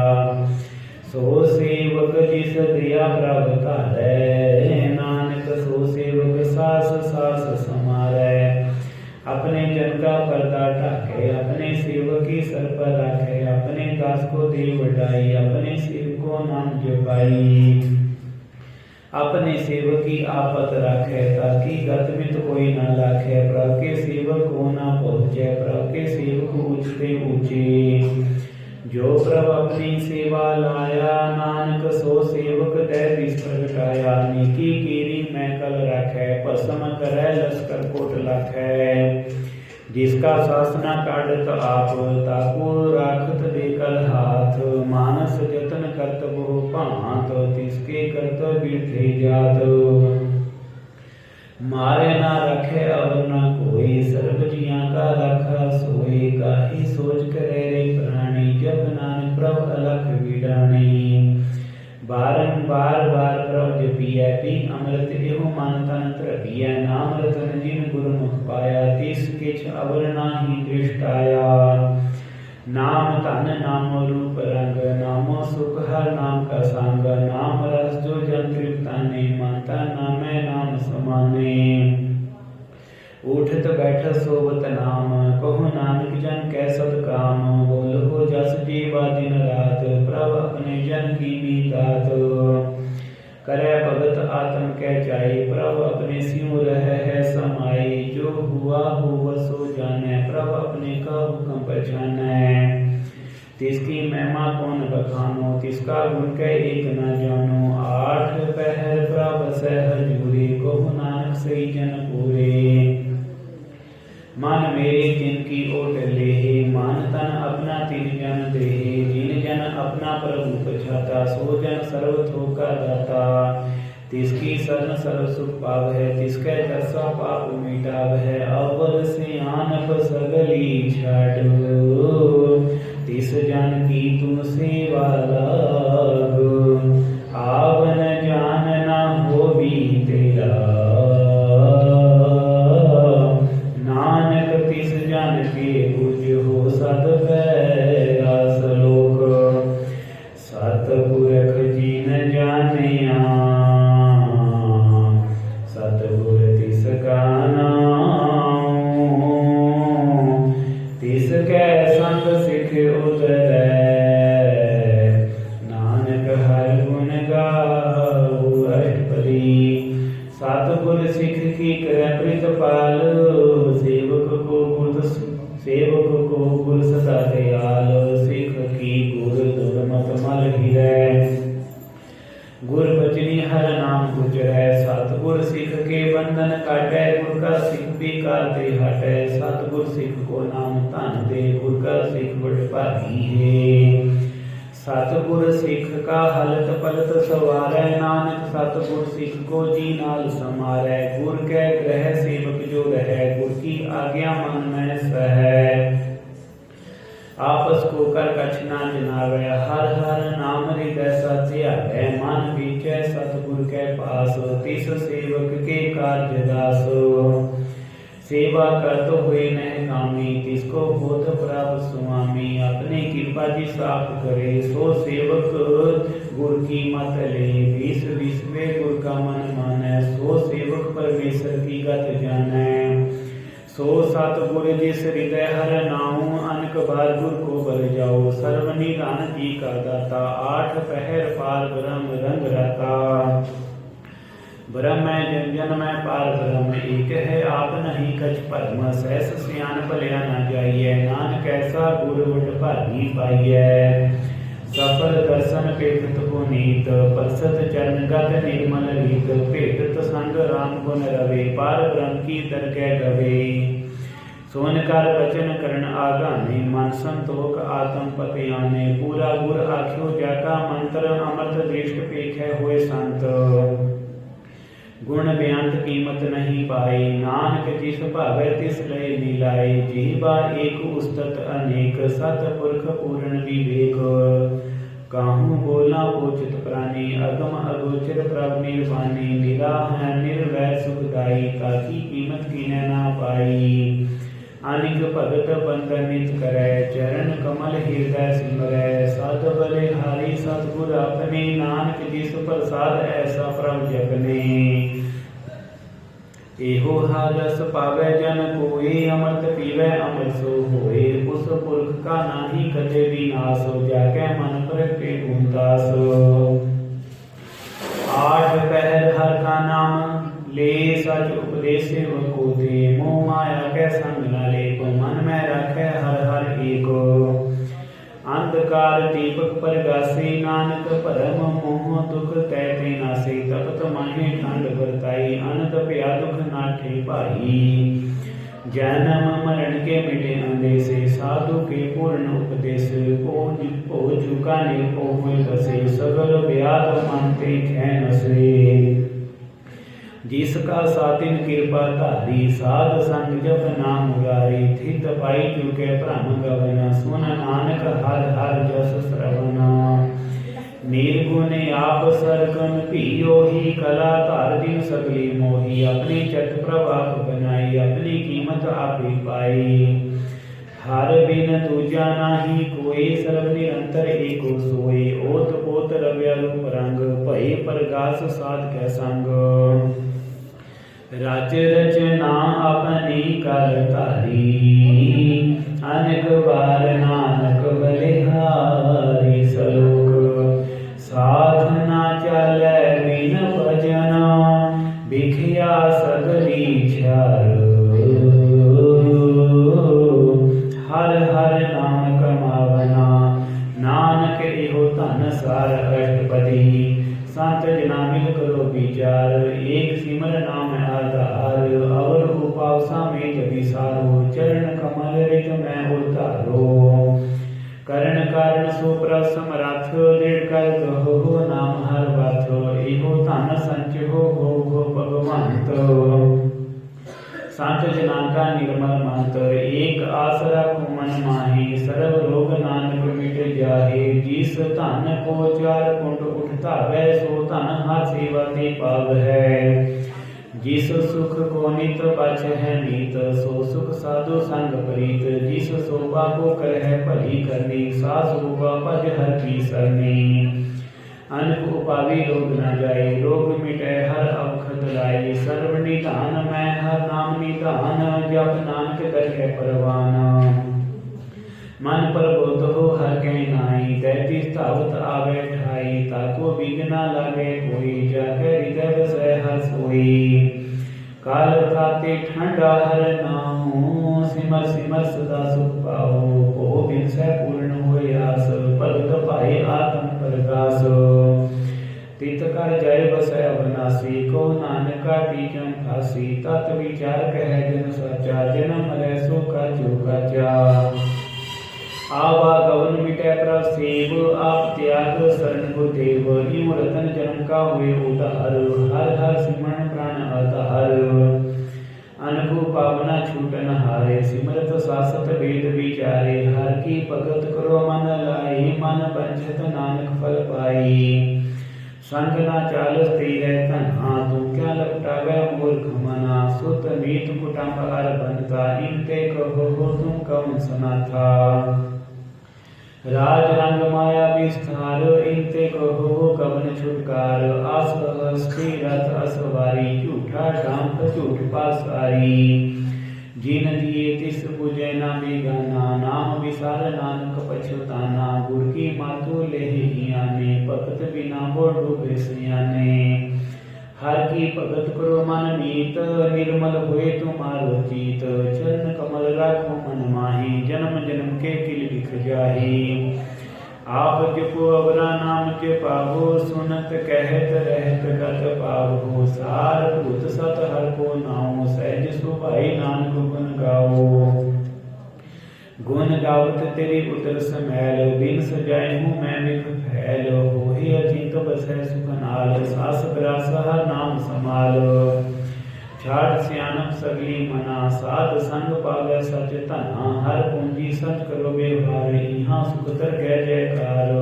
सो सेवक जिस दया प्रभ धारै, नानक सो सेवक सास सास समारै। अपने जन का पर्दा ढाके, अपने सेवक की सर पर रखे। अपने दास को दे बढ़ाई, अपने सेवक को नाम जपाई। अपने सेवक की आपत रखे, ताकि गत मित कोई न लाखे। प्रभु के सेवक को न पहुँचे, प्रभु के सेवक ऊंचते ऊंचे। जो प्रभु अपनी सेवा लाया, नानक सो सेवक दे दिस प्रगटाया। नीकी कीरी मैं कल रखे, भस्म करे लश्कर कोट लाखे। जिसका शासना काढ़त आप, ताको राखत बेकल हाथ। मानस जतन करत बहु भांत, तिसके करत बिरथे जात। मारे ना रखे अवर ना कोई, सर्व जियां का रखा सोई। काहि सोच करे रे प्राणी, जब नानक प्रभु अलख विडाणी। बारंबार बार प्रभु जपिया, पी अमृत एहो मन तन तृपिया। नाम रतन जिन गुरुमुख पाया, तिस किछ अवर नाहि दृष्टाया। नाम धन नाम रूप रंग, नामो सुख हर नाम का संग। नाम रस जो जन तृप्ताने, माता नामै नाम समाने। उठत बैठत सोवत नाम, कहो नानक जन कै सद काम। बोलहो जस जीवा दिन रात, प्रभ अपने जन की मीतात। करे भगत आत्म कै चाई, प्रभ अपने सियों रह है समाई। जो हुआ हुआ सो जाने, प्रभ अपने का हुक्म पहचानै। तिसकी महिमा कौन बखानो, तिसका गुण कै एक न जानो। आठ पहर प्रभ सह हजूरी, कहो नानक सही जन पूरे। मन मेरे जिनकी ओट लेहे, मान तन अपना तिन जन देहे। जिन जन अपना प्रभु पछाता, सो जन सर्व थोका दाता। तिसकी शरण सर्व सुख पाव है, तिसके दर्शा पाप मिटाव है। अवर सियानप सगली छाडो, तिस जन की तुम सेवा लाग। आवन जान ना होवी तेरा, नानक तिस जन के बुझ हो सद पैरा। श्लोक सतगुर सिख की करे प्रितपाल, सेवक को गुर सदा दयाल, सिख की गुर दुर्मत मल हिरै, गुर बचनी हर नाम गुजरै, सतगुर सिख के बंधन काटै, गुर का सिख भी काटे हटै, सतगुर सिख को नाम धन दे, गुर का सिख बड़ भागी है, सतगुर सिख का हलत पलत सवारै, नानक सतगुर सिख को जी नाल समारै, गुर कै ग्रह सेवक जो रहै, गुर की आज्ञा मन में सहै, आपस को कर कछ ना जनावै, हर हर नाम हृदय सत्यावै, मन बीचै सतगुर के पास, तिस सेवक के कार्य दास, सेवा करत हुए नह कामी, तिसको होत प्राप्त स्वामी, अपने कृपा जी साफ करे, सो सेवक गुर की मत ले, बीस विश्वे गुर का मन मानै, सो सेवक परमेश्वर की गत जानै, सो सतगुर जिस हृदय हर नाऊ, अनक बार गुर को बल जाओ, सर्व निधान जी का दाता, आठ पहर पार ब्रह्म रंग रता, ब्रह्म जन जन में पार ब्रह्म एक है, आप नहीं कछ भरम, सहस सियान भलिया न जाइए, नानक ऐसा गुर वड भागी पाइए, सफल दर्शन पेटत पुनीत, परसत चरण गत निर्मल रीत, भेटत संग राम गुण रवे, पार ब्रह्म की दरगह गवे, सोन कर बचन करण आगाने, मन संतोख आत्म पति आने, पूरा गुर आख्यो जाका मंत्र, अमृत दृष्ट पेखै होए संत, गुण बेअंत कीमत नहीं पाई, नानक जिस भावै तिस लय मिलाए, जीवा एक उस्तत अनेक, सतपुरख पूर्ण विवेक, काहू बोला पोचित प्राणी, अगम अगोचर प्रभ निर्वाणी, निरा है निर्वैर सुखदाई, ताकी कीमत कीने ना पाई, अनिक भगत बंधन नित करै, चरण कमल हृदय सिमरै, सत बलिहारी सतगुर अपने, नानक जिस प्रसाद ऐसा प्रभ जगने, एहो हारस पावै जन कोई, अमृत पीवै अमर सो होए, उस पुरख का नाही कदे विनाश, जाकै मन प्रगटे गुणदास, आठ पहर हर का नाम ले, सच उपदेश सेवक को दे, मोह माया कै संग न लेप, मन में रखै हर हर एक, अंधकार दीपक परगासे, नानक भरम मोह दुख तैते नासे, तपत माहे ठंड बरताई, अनंत भया दुख नाठे भाई, जन्म मरण के मिटे अंदेसे, साधु के पूर्ण उपदेश, भोज चुका निर्भो हुए बसे, सगल व्याध मानते खै नसे, जिसका सातिन कृपा धारी, साध संग जप नाम मुरारी, थित पाई चुके भ्रम गवन, सुन नानक हर हर जस श्रवण, निर्गुण आप सरगम पियो ही, कला धार दिन सगली मोही, अपनी चट प्रभाप बनाई, अपनी कीमत आपी पाई, हर बिन दूजा नाही कोई, सर्व निरंतर एको सोई, ओत पोत रव्य रूप रंग, भय प्रगास साध कै संग, रच रचना अपनी कर तारी, अनेक बार नानक बलिहारी, सलोक साधना चलै बिन भजना, बिखिया सगली छार, हर हर नाम कमावना, नानक एहो धन सार अष्टपदी, संत जना मिल करो विचार, एक सिमर नाम आधार, अवर उपावसा में जबि सारो, चरण कमल रित में उतारो, करण कारण सुप्र समरथ, दृढ़ कर कहो नाम हर बात, एहो धन संच हो भगवंत, संत जना का निर्मल मंत्र, एक आस रखो मन माही, सर्व रोग नानक मिट जाहे, जिस धन को चार कुंड उठता वै, सो धन हर सेवा ते पाव है, जिस सुख को नित बच है नीत, सो सुख साधु संग प्रीत, जिस शोभा को कर है भली करनी, सा शोभा भज हर की सरनी, अनक उपावी रोग न जाए, रोग मिटे हर अवखत लाए, सर्व निधान मैं हर नाम निधान, जप नानक करके परवान, मन प्रबोध हो हर कहीं नाई, दैती स्थावत आवे ठाई, ताको बिघ न लागे कोई, जाके हृदय बसै हर सोई, काल ताते ठंडा हर नामो सिमर सिमर सदा सुख पाओ को बिन सह पूर्ण होय आस भगत भाई आत्म प्रकाश तित कर जय बसै अविनाशी को नानका टीचम फासी तत् विचार कह जन सचा जन्म मरै सो काचो काचा आवागमन मिटै प्रभ सेव आप त्याग शरण गुरुदेव यूं रतन जन्म का हुए उधार हर हर सिमरन प्राण आधार अनभु पावना छूटन हारे सिमरत सासत वेद विचारे हर की भगत करो मन लाई मन बंछत नानक फल पाई संग ना चालस तेरे तन्हा तू क्या लपटावे मूर्ख मना सुत नीत कुटुंब हर बनता इनते कहो तुम कौन सुना था राज रंग माया विस्तार इनते कहो कवन छुटकार आस हस्ती रथ असवारी झूठा डांप झूठ पासारी जिन दिए तिस बुझे ना बेगाना नाम विसार नानक पछताना गुर की मातु लेहि आने भगत बिना बोल डूबे सियाने हर की भगत करो मन मीत निर्मल होए तुम्हारो चीत चरण कमल राखो मन माही जन्म जन्म के किल लिख जाही आप जपो अवरा नाम जपावो सुनत कहत रहत गत पावो सार भूत सत हर को नाम सहज सुभाई नानक गुण गाओ गुण गावत तेरी उदर समैल बिन सजाए हूँ मैं विख फैल होहि अचिंत बसै सुख नाल सास ग्रास हर नाम समाल छाड़ सियानप सगली मना साध संग पावै सच धना हर पूंजी सच करो व्यवहार यहाँ सुख तर गै जयकार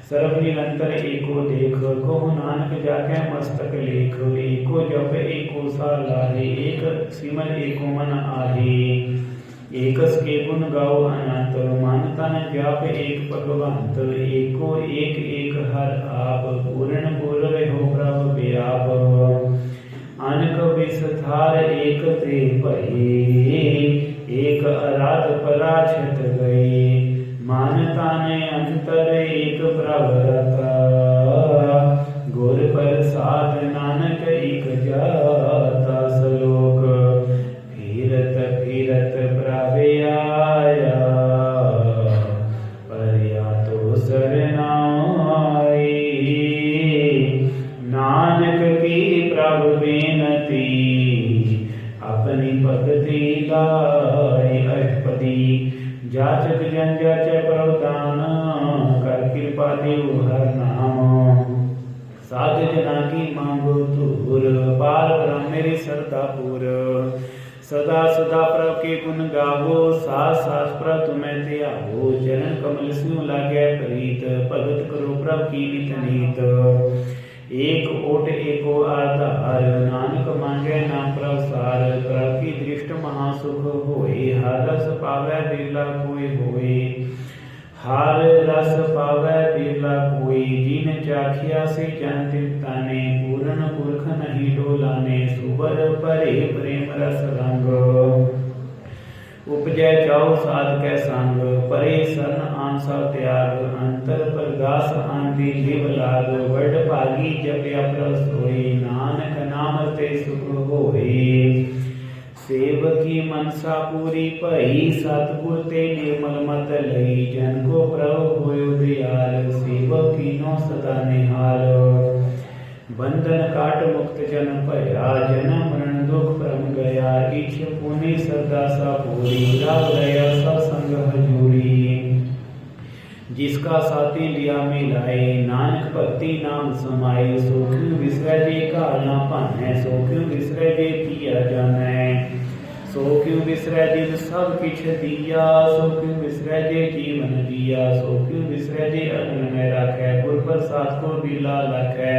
सर्व निरंतर एको देख कहु नानक जाके मस्तक लेख एको जप एको सा लाहे एक सिमर एको मन आहे एकस के गुण गाओ अनंत मन तन जाप एक भगवंत एको एक एक हर आप पूर्ण पूर रहो प्रभ व्याप अनक विस्तार एक ते भये एक अराध पराछत गए मानता ने अंतर एक प्रभ रता गुर प्रसाद नानक एक जाता सलोक फिरत फिरत प्रभ आया परया तो शरणाई नानक की प्रभ बेनती अपनी भगति लाई अष्टपदी जाचक जन जाचै प्रवदान कर कृपा देव हर नाम साध जना की मांगो दूर पार ब्रह्म मेरी सरदा पूर सदा सदा प्रभ के गुण गावो सास सास प्रभ तुम्हें त्यागो चरण कमल सिंह लागे प्रीत भगत करो प्रभ की नित नीत एक ओट एको आधार नानक मांगे नाम प्रभ सार प्रभ की दृष्ट महासुख होए हर रस पावै बिरला कोई होए हर रस पावै बिरला कोई जिन चाखिया से जन तिरताने पूर्ण पुरख नहीं डोलाने सुबर परे प्रेम रस रंग उपजै चाओ साध कै संग परे सन आन सब त्याग अंतर प्रगास आंधी लिव लाग वड भागी जपया प्रभ सोई नानक नाम ते सुख होए सेवकी मनसा पूरी भई सतगुर ते निर्मल मत लई जन को प्रभ होयो दयाल सेवक कीनो सदा निहाल बंधन काट मुक्त जन भया जन्म मरण दुख परम गया इच्छ पुनि सदा सा पूरी राग रया सत्संग हजूरी जिसका साथी लिया मिलाए नानक भक्ति नाम समाए सो क्यों विसरै जे काल ना भानै सो क्यों विसरै जे किया जानै सो क्यों विसरै जिन सब किछ दिया सो क्यों विसरै जे जीवन दिया सो क्यों विसरै जे अगन में राखै गुर प्रसाद को बिला लखै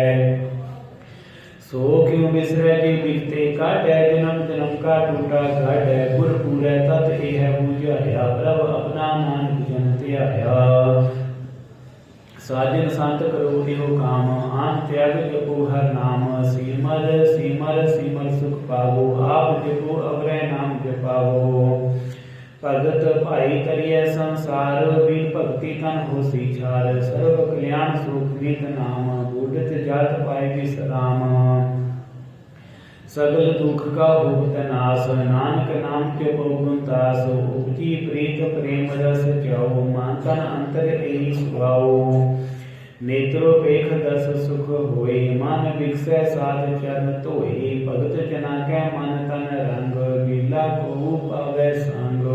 सो क्यों विसरै जे बिखते काटै जन्म जन्म का टूटा गढ़ गुर पूरै तत एह बुझाया प्रभ अपना नानक जन त्याया साजन संत करो देहो काम आन त्याग जपो हर नाम सिमर सिमर सिमर सुख पावो आप जपो अवरै नाम जपावो भगत भाई तरिय संसार बिन भक्ति तन होसी छार सर्व कल्याण सुख नित नाम बूढ़त जात पाए विश्राम सगल दुख का होत नाश। नानक नाम जपो गुण तास। उपजी प्रीत प्रेम रस जाओ। मान तन अंतर एहि सुभाओ। नेत्रो पेख दस सुख होए। मन विकसै साध चरण धोए। भगत जना कै मन तन रंग। लीला को पावै संग।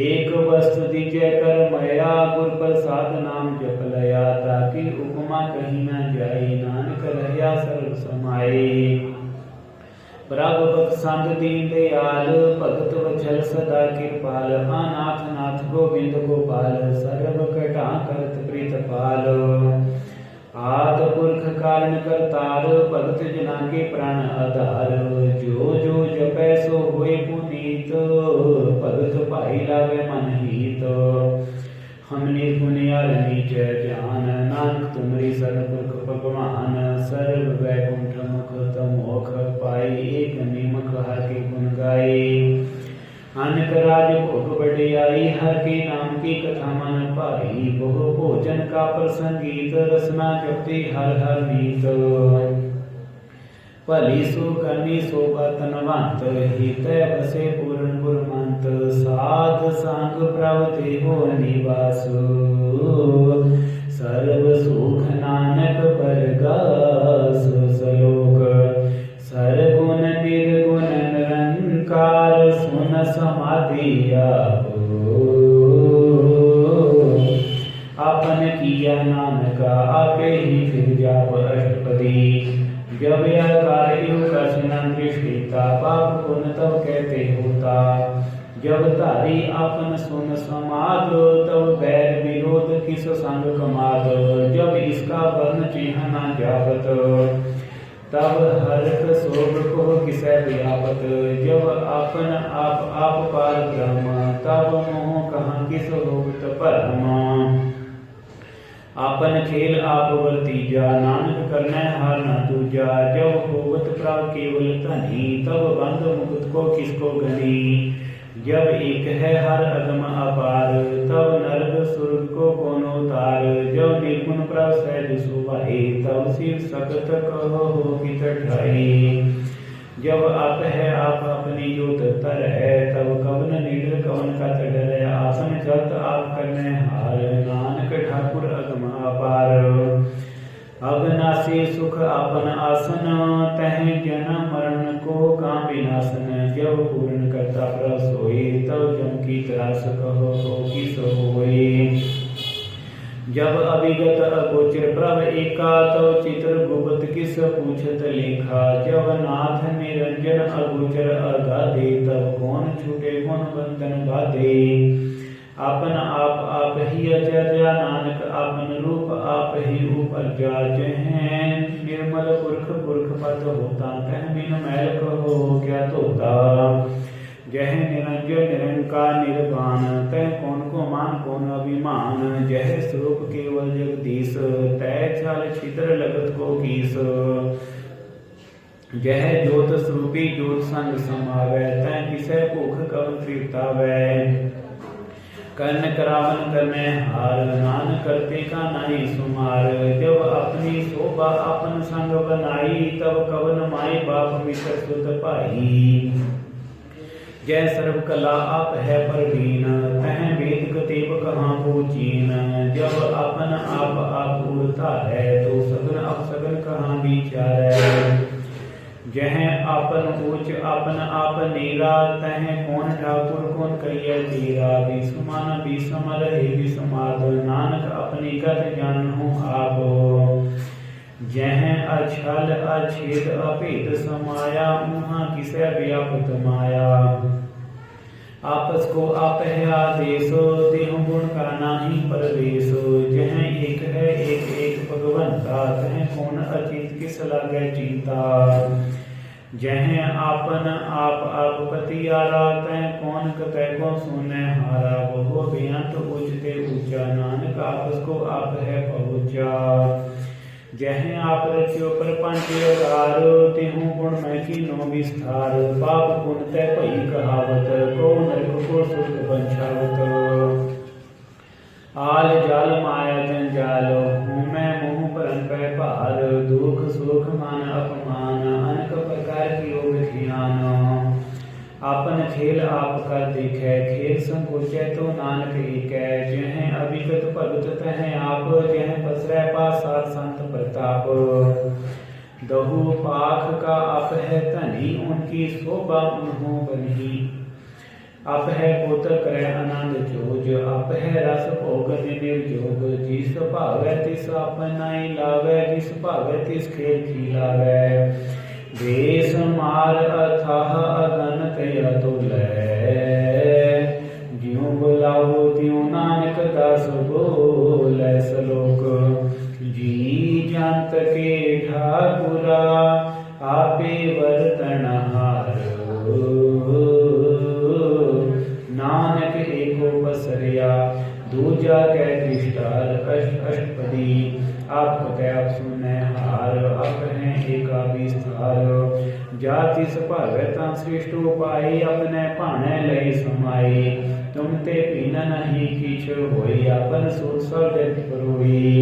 एक वस्तु दीजै कर मया। गुर प्रसाद नाम जप लया। ताकि उपमा कहीं न जाए। नानक रहया सर्व समाए। प्रभु बख्शंद दीन दयाल। भगत वत्सल सदा कृपाल। अनाथ नाथ गोविंद गोपाल। सर्व कटा करत प्रीत पाल। आद पुरख कारण करतार। भगत जना के प्राण आधार। जो जो जपै सो होए पुनीत। भगत भाई लावे मन हीत। हमने पुनियार नीच जान। नानक तुमरी शरण पुरख भगवान। सर्व वैकुंठ मुख तमोख पाई। एक निमक हर के गुण गाए। अनक राज भोग बढ़ियाई। हर के नाम की कथा मन पाई। बहु भोजन का प्रसंगीत। रसना जपते हर हर नीत। भली सो करनी शोभा तनवंत। हित बसे पूर्ण गुरमंत। साध संग प्रभु हो निवास। सर्व सुख नानक परगास। सलोक सरगुण निर्गुण निरंकार। सुन समाधि आप। आपन किया नानका आपे ही फिर जाप अष्टपदी। जब यह कार्य कसन दृष्टिता। पाप पुण्य तब कहते होता। जब तारी आपन सुन समाद। तब बैर विरोध किस संग कमाद। जब इसका वर्ण चिन्ह न जावत। तब हर्ष शोभ को किसै व्यापत। जब आपन आप पार ब्रह्म। तब मोह कहाँ किस होत परम। आपन खेल आप वर्तीजा। नानक करनै हार न दूजा। जब होवत प्रभ केवल धनी। तब बंध मुकुत को किसको गनी। जब एक है हर अगम अपार। तब नरक सुरग को कौन उतार। जब निर्गुण प्रभ सहज सुभाए। तब शिव सकत कहो कित ठाई। जब आप है आप अपनी जोत तर है। तब कवन निडर कवन का डर। आसन जत आप करने हार। नानक ठाकुर अगम अपार। अविनाशी सुख आपन आसन। तह जन्म मरण को काम विनाशन। जब पूर्ण करता प्रभ सोए। तब जम की त्रास कहो किस होए। जब अभिगत अगोचर प्रभ एका। तब चित्र गुप्त किस पूछत लेखा। जब नाथ निरंजन अगोचर अगाधे। तब कौन छूटे कौन बंधन बाधे। आपन आप ही अचर्या। नानक आपन रूप आप ही उपरजा। जह निर्मल पुरख पुरख पद होता। कह बिन मैल कहो क्या धोता। जह निरंजन निरंकार निर्वाण। तह कौन को मान कौन अभिमान। जह स्वरूप केवल जगदीश। तय छल छिद्र लगत को कीस। जह ज्योत स्वरूपी ज्योत संग समावै। तह किसै भूख कवन तृप्तावै। कर्ण करावन करने हार। नानक करते का नाई सुमार। जब अपनी शोभा अपन संग बनाई। तब कवन माई बाप मित्र सुत भाई। जय सर्व कला आप है परवीन। तह वेद कतेब कहाँ पूचीन। जब अपन आप उड़ता है। तो सगन अपसगन कहाँ विचारै। जह आपन ऊंच आपन आप नीरा। तह कौन ठाकुर कौन करिय तेरा। विसुमान विसम रहे विसमाद। नानक अपनी गत जानहु आप। जह अछल अछेद अभेद समाया। उहाँ किसै व्यापत माया। आपस को आप है आदेश। देह गुण का नाही परवेश। जह एक है एक भगवंता। तह कौन अचिंत किस लागे चिंता। जह आपन आप पतियारा। तह कौन कतै को सुनै हारा। बहु बेअंत उचते ऊंचा। नानक आपस को आप है पहुँचा। जह आप रच्यो प्रपंच अगार। तेहु गुण मैं कीनो विस्तार। पाप पुण्य तै भई कहावत। को नरक को सुख बंछावत। आल जाल माया जंजाल। हूँ मैं मुँह भरन पै भार। दुख सुख मान अपमान। अनेक प्रकार खेल आप कर देखे, खेल संकोचै तो नानक एकै। जह अभिगत भगत तह आप, जह पसरै पासाद संत प्रताप। दहु पाख का अप है धनी, उनकी शोभा उन्हों बनी। अप है पुत्र करै आनंद जोज, अप है रस भोग निर्जोग। जिस भावै तिस अपनाई लावै, जिस भावै तिस खेल खिलावै। देश मार अथाह अगन तय तुलै, ज्यों बुलावो त्यों नानक दास बोलै। श्लोक। जी जंत के ठाकुरा, आपे बरतनहार। नानक एको पसरिया, दूजा कै दृष्टार। अष्टपदी। आप कै आप सुनै हार, आप हैं एका विस्तार। जातिस भावै तां सृष्ट उपाय, अपने भाणै लई समाई। तुम ते भीन नहीं किछ होई, आपन सुर सब जग परोई।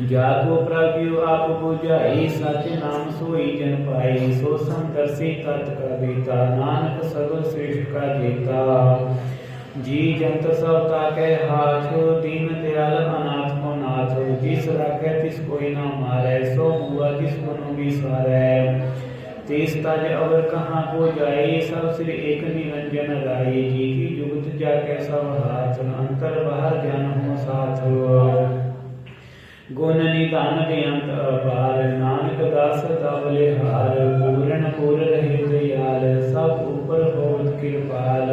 जाको प्रभु आप बुझाई, सच नाम सोई जन पाई। सो समदर्शी तत् का बेता, नानक सगल सृष्ट का जेता। जी जंत सब ताकै हाथ, दीन दयाल अनाथ को नाथ। जिस राखै तिस कोई ना मारै, सो हुआ जिस मनो विसारै। तिस तज अवर कहाँ को जाई, सब सिर एक निरंजन राई। जी की जुगत जाकै सब हाथ, अंतर बाहर जन हो साथ। गुण निधान बेअंत अपार, नानक दास दावलिहार। पूरन पूर रहे दयाल, सब ऊपर होत कृपाल।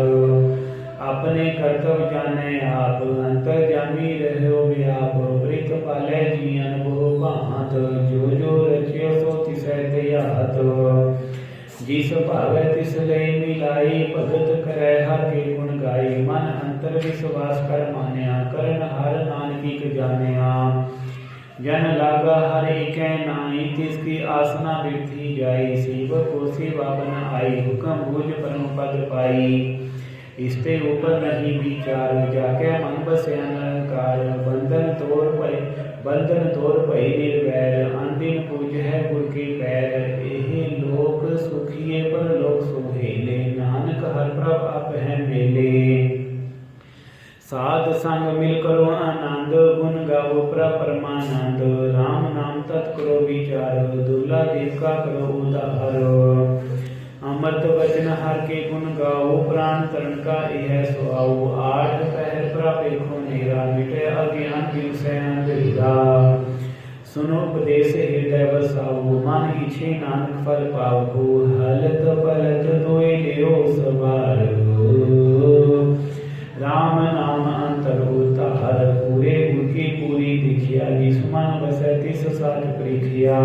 अपने कर्तव्य जाने आप, अंतर जामी रहो व्याप। वृत पालै जियन बहु भांत, जो जो रचियो सो तिसै त्यात। जिस भावै तिस लई मिलाई, भगत करै हर के गुण गाई। मन अंतर विश्वास कर मान्या, करन हर नानकिक जानिया। जन लागा हर एकै नाई, तिसकी आसना बिरथी जाई। शिव को सेवा बन आई, हुक्म बुझ परम पद पाई। इसते ऊपर नहीं विचार, जाके मन बसे अनंकार। बंधन तोड़ भई निर्वैर, अनदिन पूज है गुर के पैर। एहे लोक सुखिए पर लोक सुहेले, नानक हर प्रभ आप है मेले। साध संग मिल करो आनंद, गुण गाओ प्रभ परमानंद। राम नाम तत् करो विचार, दुर्ला देव का करो उद्धार। अमृत वचन हर के गुण गाओ, प्राण तरण का यह सुआओ। आठ पहर प्रभ देखो नेरा, मिटे अज्ञान बिसै अंधेरा। सुनो उपदेश हृदय बसाओ, मन इच्छे नानक फल पाओ। हलत पलत दोय लियो सवार, राम नाम अंतर उतार। पूरे गुर की पूरी दिखिया, जिस मन बसै तिस साठ परिखिया।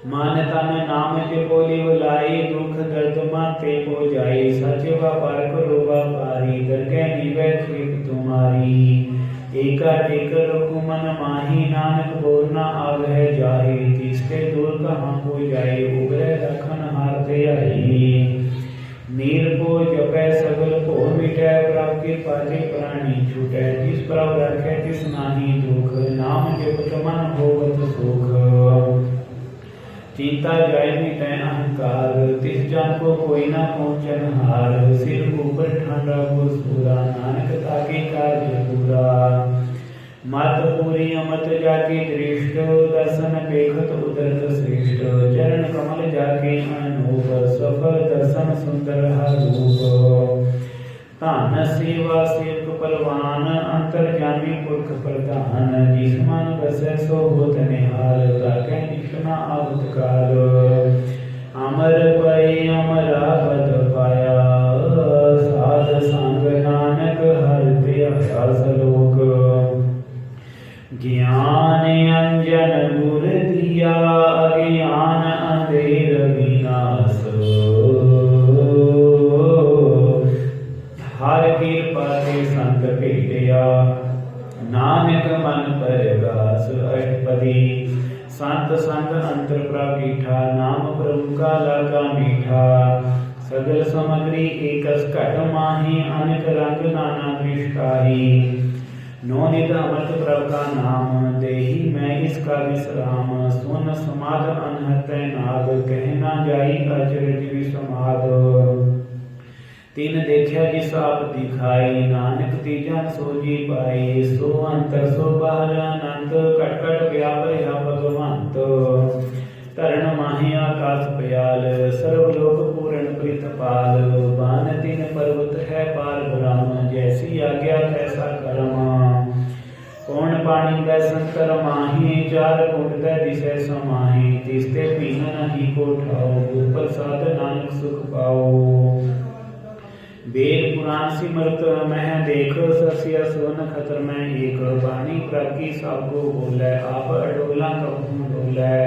मन तन नाम जपो लिव लाई, दुख दर्द मन ते हो जाई। सच व्यापार करो व्यापारी, दरगह निवै खेप तुम्हारी। एका टेक रखो मन माही, नानक बोल न आवै जाहि। तिसके दूर कहाँ को जाए, उबरै रखन हार ध्याई। नीर को जपै सगल को मिटै, प्रभ कृपा ते प्राणी छूटै। जिस प्रभ रखै तिस नाहि दुख, नाम जपत मन होवत सुख। चिंता जाय मिटै अहंकार, तिस जन को कोई न पहुँचन हार। सिर ऊपर ठांडा गुर सूरा, नानक ताके कार्य पूरा। मत पूरी अमत जाके दृष्ट, दर्शन देखत उदरत श्रेष्ठ। चरण कमल जाके अनूप, सफल दर्शन सुंदर हर रूप। धन सेवा सेवक परवान, अंतर जामी पुरख प्रधान। जिस मन बसै सो होत निहाल, राखै निष्ठा आवत काल। अमर पै अमरा पद पाया, साध संग नानक हर ध्याया। श्लोक। ज्ञान अंजन गुर दिया, अज्ञान अंधेर विनाश। हर कृपा ते संत भेटिया, नानक मन परगास। अष्टपदी। संत संग अंतर प्रगीठा, नाम प्रभु का लागा मीठा। सगल सामग्री एकस घट माही, अनेक रंग नाना दृष्टाही। नो निध अमृत प्रभ का नाम, देही मैं इसका विश्राम। सुन समाध अनहत नाद, कहना जाई अचरज विसमाद। तिन देखिया जिस आप दिखाई, नानक तीजन सो जी पाई। सो अंतर सो बाहर अनंत, कट कट व्याप रहा भगवंत। धरण माही आकाश पयाल, सर्वलोक पूर्ण प्रीतपाल। बान तीन पर्वत है पार ब्रह्म, जैसी आज्ञा तैसा कर्म। कौन पानी दै संकर माही, चार कुंड दै दिशै समाही। तिसते पीन नहीं को ठाओ, गुर प्रसाद नानक सुख पाओ। वेद पुराण सिमरत मह देख, ससिया सोन खतर में एक। बानी प्राकी सबको बोलै, आप अडोला कबहू डोलै।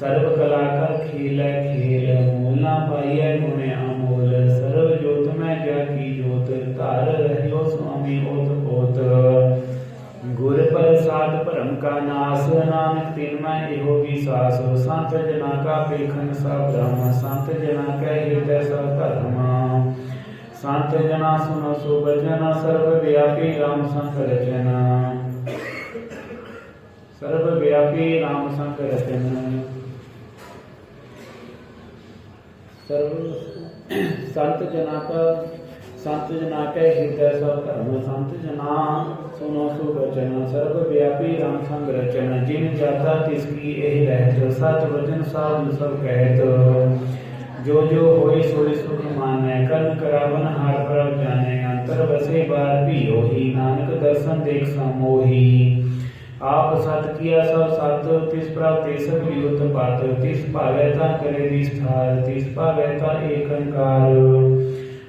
सर्व कला कर खेलै खेल, मूल ना पाइयै गुण अमोल। सर्व जोत में जाकी जोत, तार रहियो स्वामी ओत ओत। गुर प्रसाद भरम का नाश, नानक तिन में एहो विसास। संत जना का पेखन सब ब्रह्म, संत जना कै हृदय सब धर्म। संत जना सुनो सो बचन, सर्वव्यापी राम संग रचन। सर्वव्यापी राम संग रचन। संत जना के हृदय सब धर्म। संत जना सुनो सो बचन, सर्वव्यापी राम संग रचन। जिन जाता तिसकी एहि रहत, सत वचन साधु सब कहत। जो जो होई सोई सुख मानै, कर्म करावन हार प्रभ जाने। अंतर बसे बार पियो ही, नानक दर्शन देख समोही। आप सत किया सब सत, तिस प्रभ ते सब युत पत। तिस भावै ता करे विस्तार, तिस भावै ता एक अंकार।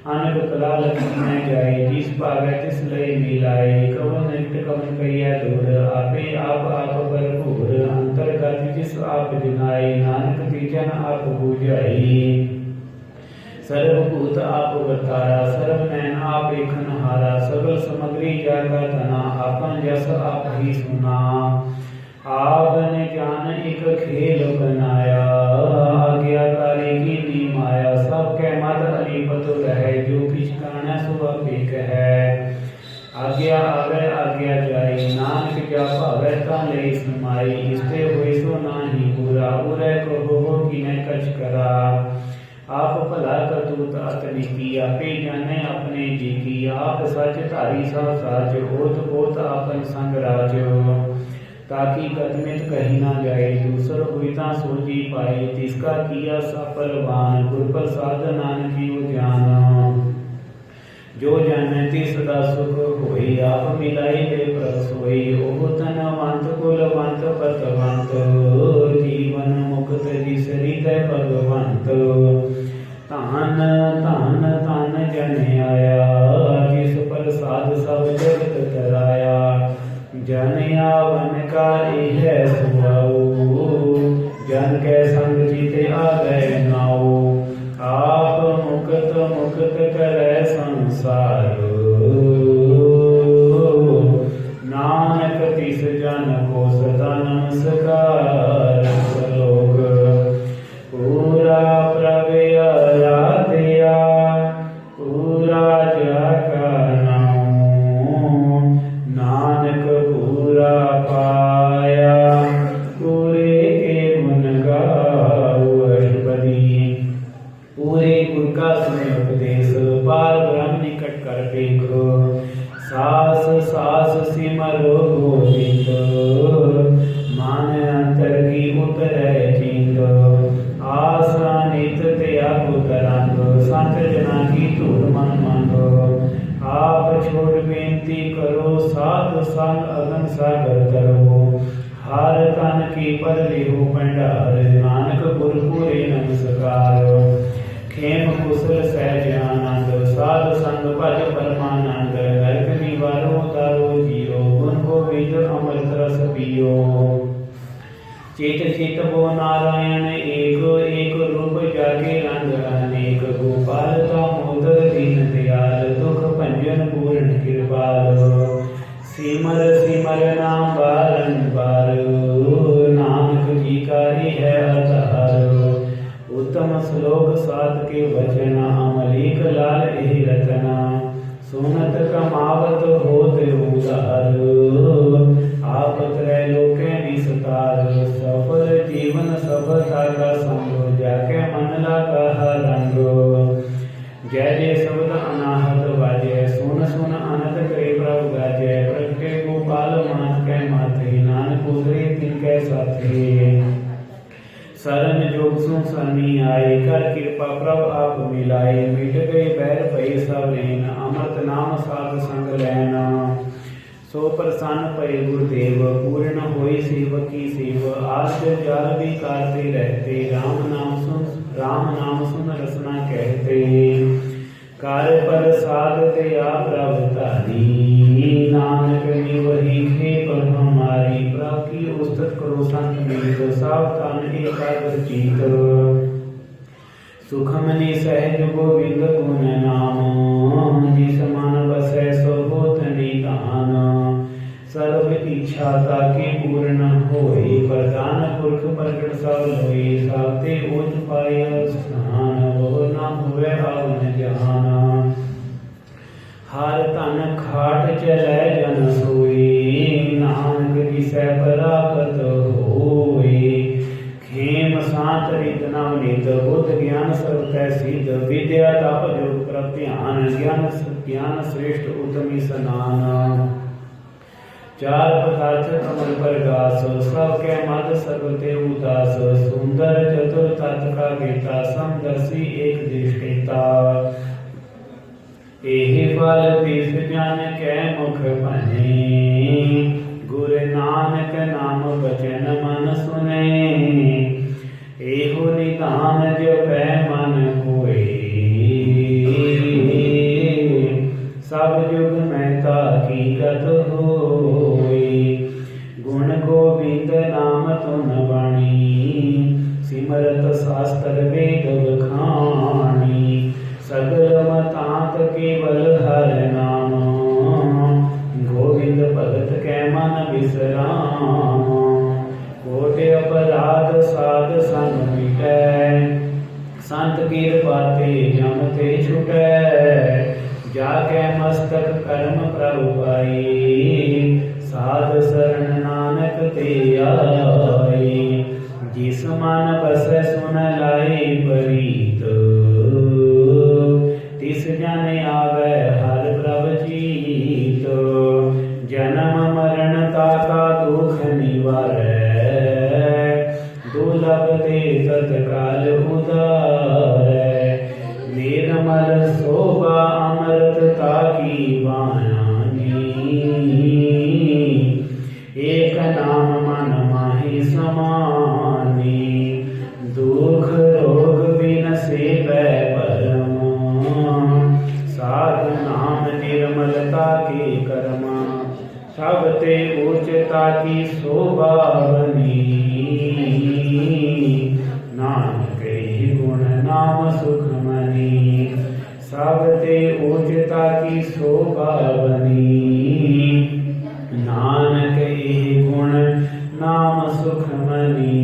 अनक कला लगी न जाए, जिस भावै तिस लय मिलाए। कवन निकट कवन कहिया दूर, आपे आप भरपूर। अंतर गति जिस आप जनाई, नानक तीजन आप बुझाई। सर्वभूत आप वर्तारा, सर्व नैन आप एकन हारा। सगल समग्री जागा तना, आपन जस आप ही सुना। आपने जान एक खेल बनाया, आज्ञाकारी की नी माया। सब के मत अलीपत रहे, जो किछ काना सो एक है। आज्ञा आवे आज्ञा जाई, नानक क्या भावै ता ले समाई। इसते होई सो नाही बुरा, बुरे कहो किने कछ करा। आप भला करतूत अतनि की, आपे जाने अपने जी की। आप सच धारी सब साच, ओत पोत आपन संग राज। ताकि कथमित कही ना जाए, दूसर हुईता सो जी पाए। तिसका किया सफलवान, गुर प्रसाद नानक जीव ज्ञान। जो जानती सदा सुख होई, आप मिलाई दे प्रसोई। ओह धनवंत कुलवंत पतवंत, जीवन मुक्त जिस हृदय भगवंत। धन धन धन जन आया, जिस प्रसाद सब जगत तराया। जन आवन का है सुआओ, जन के संग जीते आ गए नाओ। आप मुक्त मुक्त करे संसार, नानक तिस जन को सदा नमस्कार। श्लोक पूरा प्रभया दिया, पूरा जाका नाम। नानक पूरा पाया, पूरे के गुण गाओ। अष्टपदी पूरे गुर का सुने उपदेश, पार ब्रह्म निकट कर देखो। सास सास सिमरो गोविंद, मान अंतर की उतरै चिंत। आसा नित त्याग तरंग, संत जना की धूल मन मंग। आप छोड़ बेनती करो, साध संग अगन सागर तरो। हार तन की पर लेहो भंडार, नानक गुर पूरे नमस्कार। खेम कुशल सहज आनंद, साध संग भज परमानंद। नरक निवारो तारो जियो, गुण गोविंद अमृत रस पियो। चित चित वो नारायण एक, एक रूप जागे रंग अनेक। गोपाल दामोदर दीन दयाल, दुख भंजन पूर्ण कृपाल। सिमर सिमर नाम बारंबार, नानक जी का है आधार। उत्तम श्लोक साध के वचन, अमलीक लाल एहि रतना। सुनत कमावत होत उदार, आप त्रैलोक्य विस्तार। सफल जीवन सफलता का संग, जाके मन लगा रंग। जय जय शब्द अनाहत वाजय, सुन सुन अनंत करे प्रभु गाजय। प्रगटे गोपाल मात कै माथे, नानक उतरे तिनकै साथे। शरण जोग सु शरणी आए, कर कृपा प्रभु आप मिलाए। मिट गए बैर भय सब रैन, अमृत नाम साध संग लैन। सो प्रसन्न भय गुरुदेव, पूर्ण होई सेवकी सेव। आस जाल भी कारते रहते, राम नाम सुन रसना कहते। कार पर साध दया प्रभु तारी, नानक निवही खेप हमारी। प्रभु की उस्तत करो संत मीत, सावधान एकाग्र चित। सुखमनि सहज गोविंद गुण नाम, जिस मन बसै सो होत निधान। सर्व इच्छा ताके पूर्ण होए, वरदान पुरख प्रगट सब लोए। साते ओज पाय स्नान, बहु न हुए आवन जहान। हार तन खाट चलै जन सोई, नानक जिसै प्राप्त होए। खेम सात रित नवनीत, बुद्ध ज्ञान सर्व तै सिद्ध। विद्या तप योग प्रभ ध्यान, ज्ञान श्रेष्ठ उत्तमी स्नान। चार पदार्थ कमल प्रगास, सब कै मद सर्व ते उदास। सुंदर चतुर तत् का गेता, समदर्शी एक दृष्टिता। एहि फल तिस जन कै मुख बने, गुरु नानक नाम बचन मन सुने। एहो निधान जपै मन होए, सब युग में ताकी गत होए। गुण गोविंद नाम तुन वाणी, सिमरत शास्त्र वेद बखानी। सगल मतांत केवल हर नाम, गोविंद भगत कै मन विश्राम। कोटि अपराध साध संग मिटै, संत कृपा ते जम ते छुटै। जाके मस्तक कर्म प्रभु पाई, साध शरण नानक ते आए। जिस मन बस सुन लाए प्रीत, तिस जन आवे हर प्रभु जीत। जन्म मरण ताका दुख निवारै, दुर्लभ दे तत्काल उदारै। निर्मल शोभा अमृत ताकी वाणी, एक नाम मन माहि समानी। दुख रोग बिन से पै परम, साध नाम निर्मलता के कर्म। सब ते उच्चता की शोभा बनी, नानक ही गुण नाम सुखमनी। सब ते उच्चता की शोभा बनी, नानक ही गुण नाम सुखमनी।